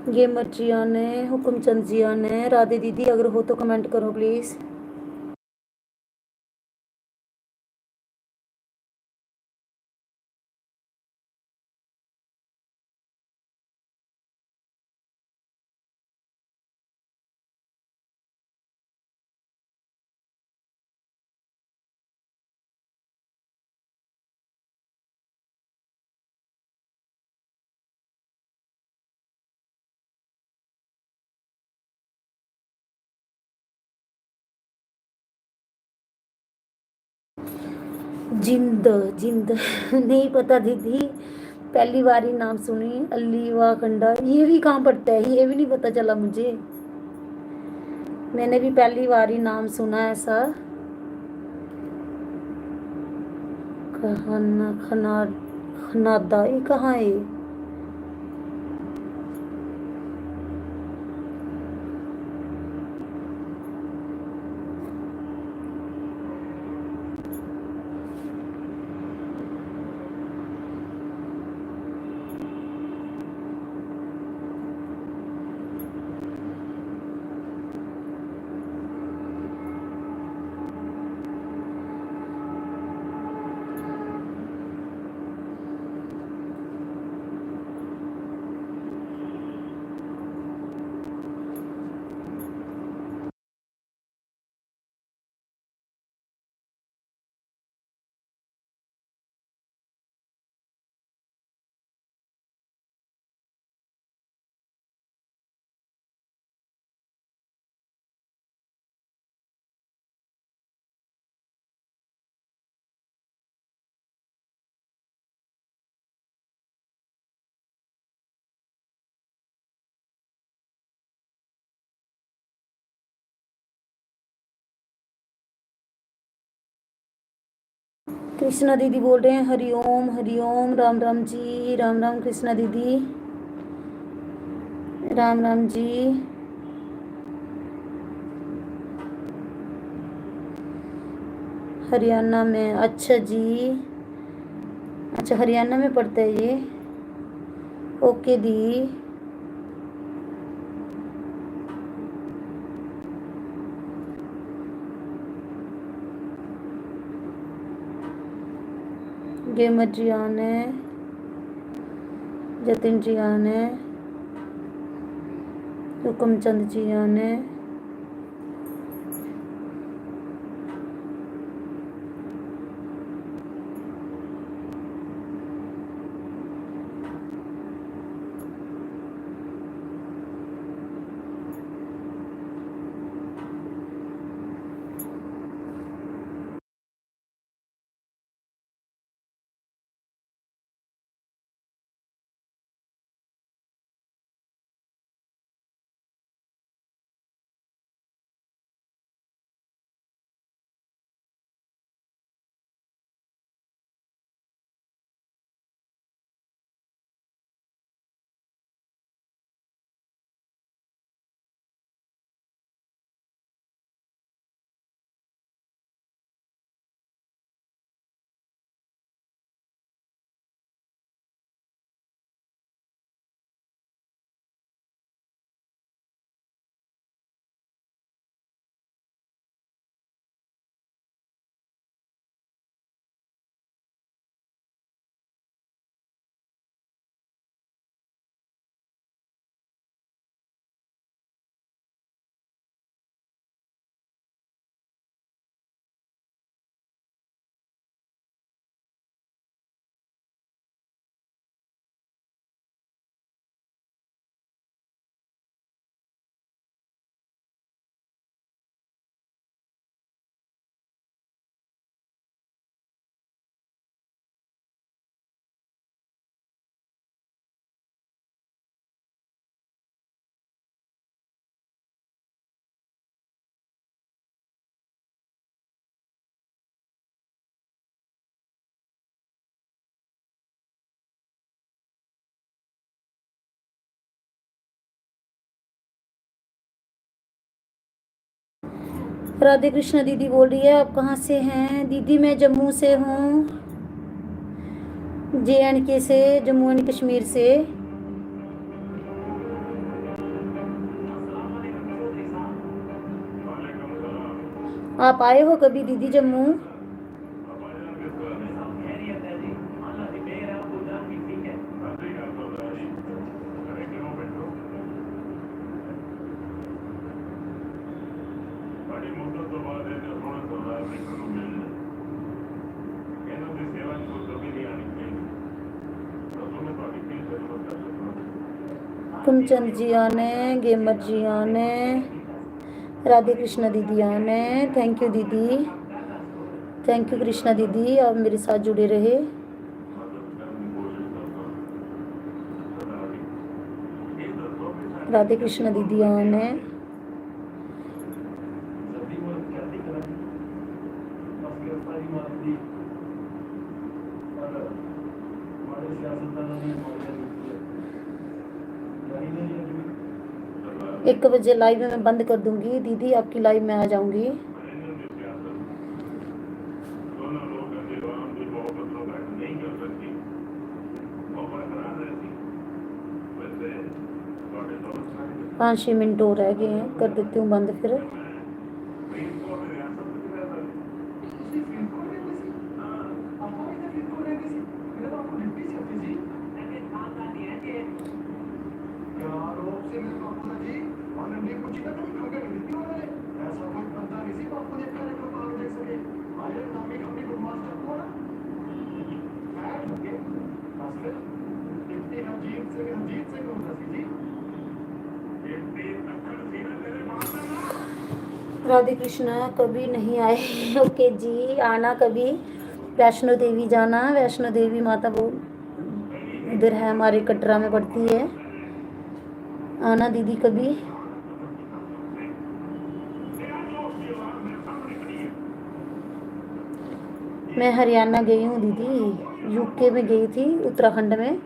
S1: गेमर जी ऑन है, हुक्मचंद जी ऑन है। राधे दीदी अगर हो तो कमेंट करो प्लीज़। जिंद, जिंद नहीं पता दीदी, पहली बार ही नाम सुनी। अली वाकंडा ये भी कहाँ पड़ता है? ये भी नहीं पता चला मुझे। मैंने भी पहली बार ही नाम सुना ऐसा। खनादा, ये कहाँ है? कृष्णा दीदी बोल रहे हैं हरिओम हरिओम, राम राम जी, राम राम कृष्णा दीदी, राम राम जी। हरियाणा में, अच्छा जी, अच्छा हरियाणा में पड़ता है ये, ओके दी। गेमर जी आन है, जतिन जी आन है, हुक्मचंद जी आन है, राधे कृष्णा दीदी बोल रही है। आप कहाँ से हैं दीदी? मैं जम्मू से हूँ, JNK से, जम्मू एंड कश्मीर से। आप आए हो कभी दीदी जम्मू? कुमचंद जी आने, गेमर जी आने, राधे कृष्णा दीदी आने। थैंक यू दीदी, थैंक यू कृष्णा दीदी, आप मेरे साथ जुड़े रहे। राधे कृष्णा दीदी आने। एक बजे लाइव में मैं बंद कर दूंगी दीदी, आपकी लाइव में आ जाऊंगी। पाँच 6 मिनट और रह गए हैं, कर देती हूँ बंद फिर। राधे कृष्णा कभी नहीं आए। ओके जी, आना कभी, वैष्णो देवी जाना। वैष्णो देवी माता वो इधर है, हमारे कटरा में पड़ती है, आना दीदी कभी। मैं हरियाणा गई हूँ दीदी, यूके में गई थी, उत्तराखंड में,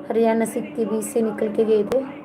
S1: हरियाणा सिख के बीच से निकल के गए थे।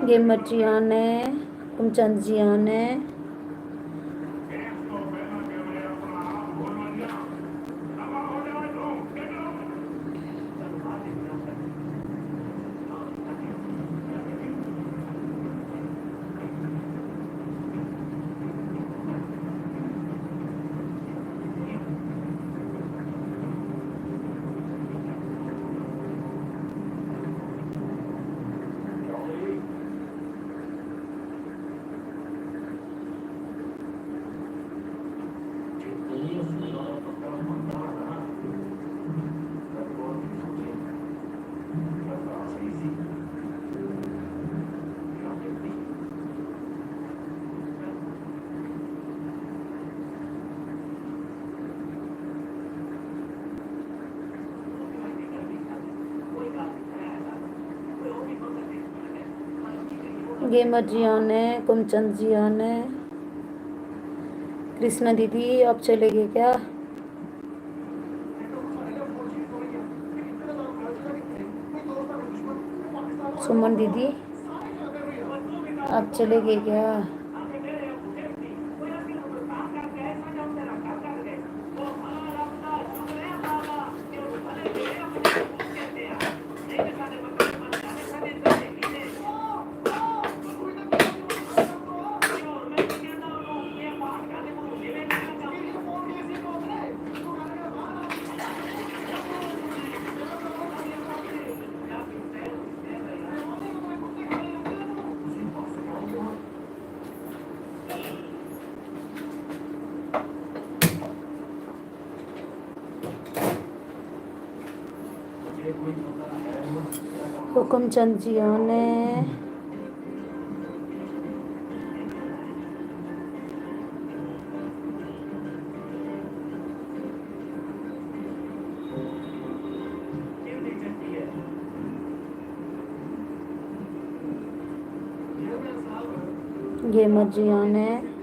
S1: गेमर जी आन है, कुमचंद जी आन है। गेमर जी आन है, कुमचंद जी आन है। कृष्णा दीदी आप चले गए क्या? सुमन दीदी आप चले गए क्या? हुकुमचंद जी आन है। गेमर जी आन है।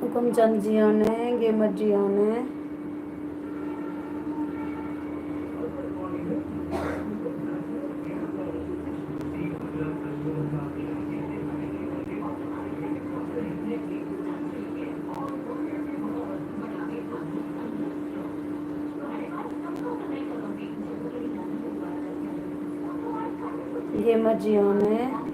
S1: हुकुमचंद जी आने, गेमर जी आने। गेमर जी आने।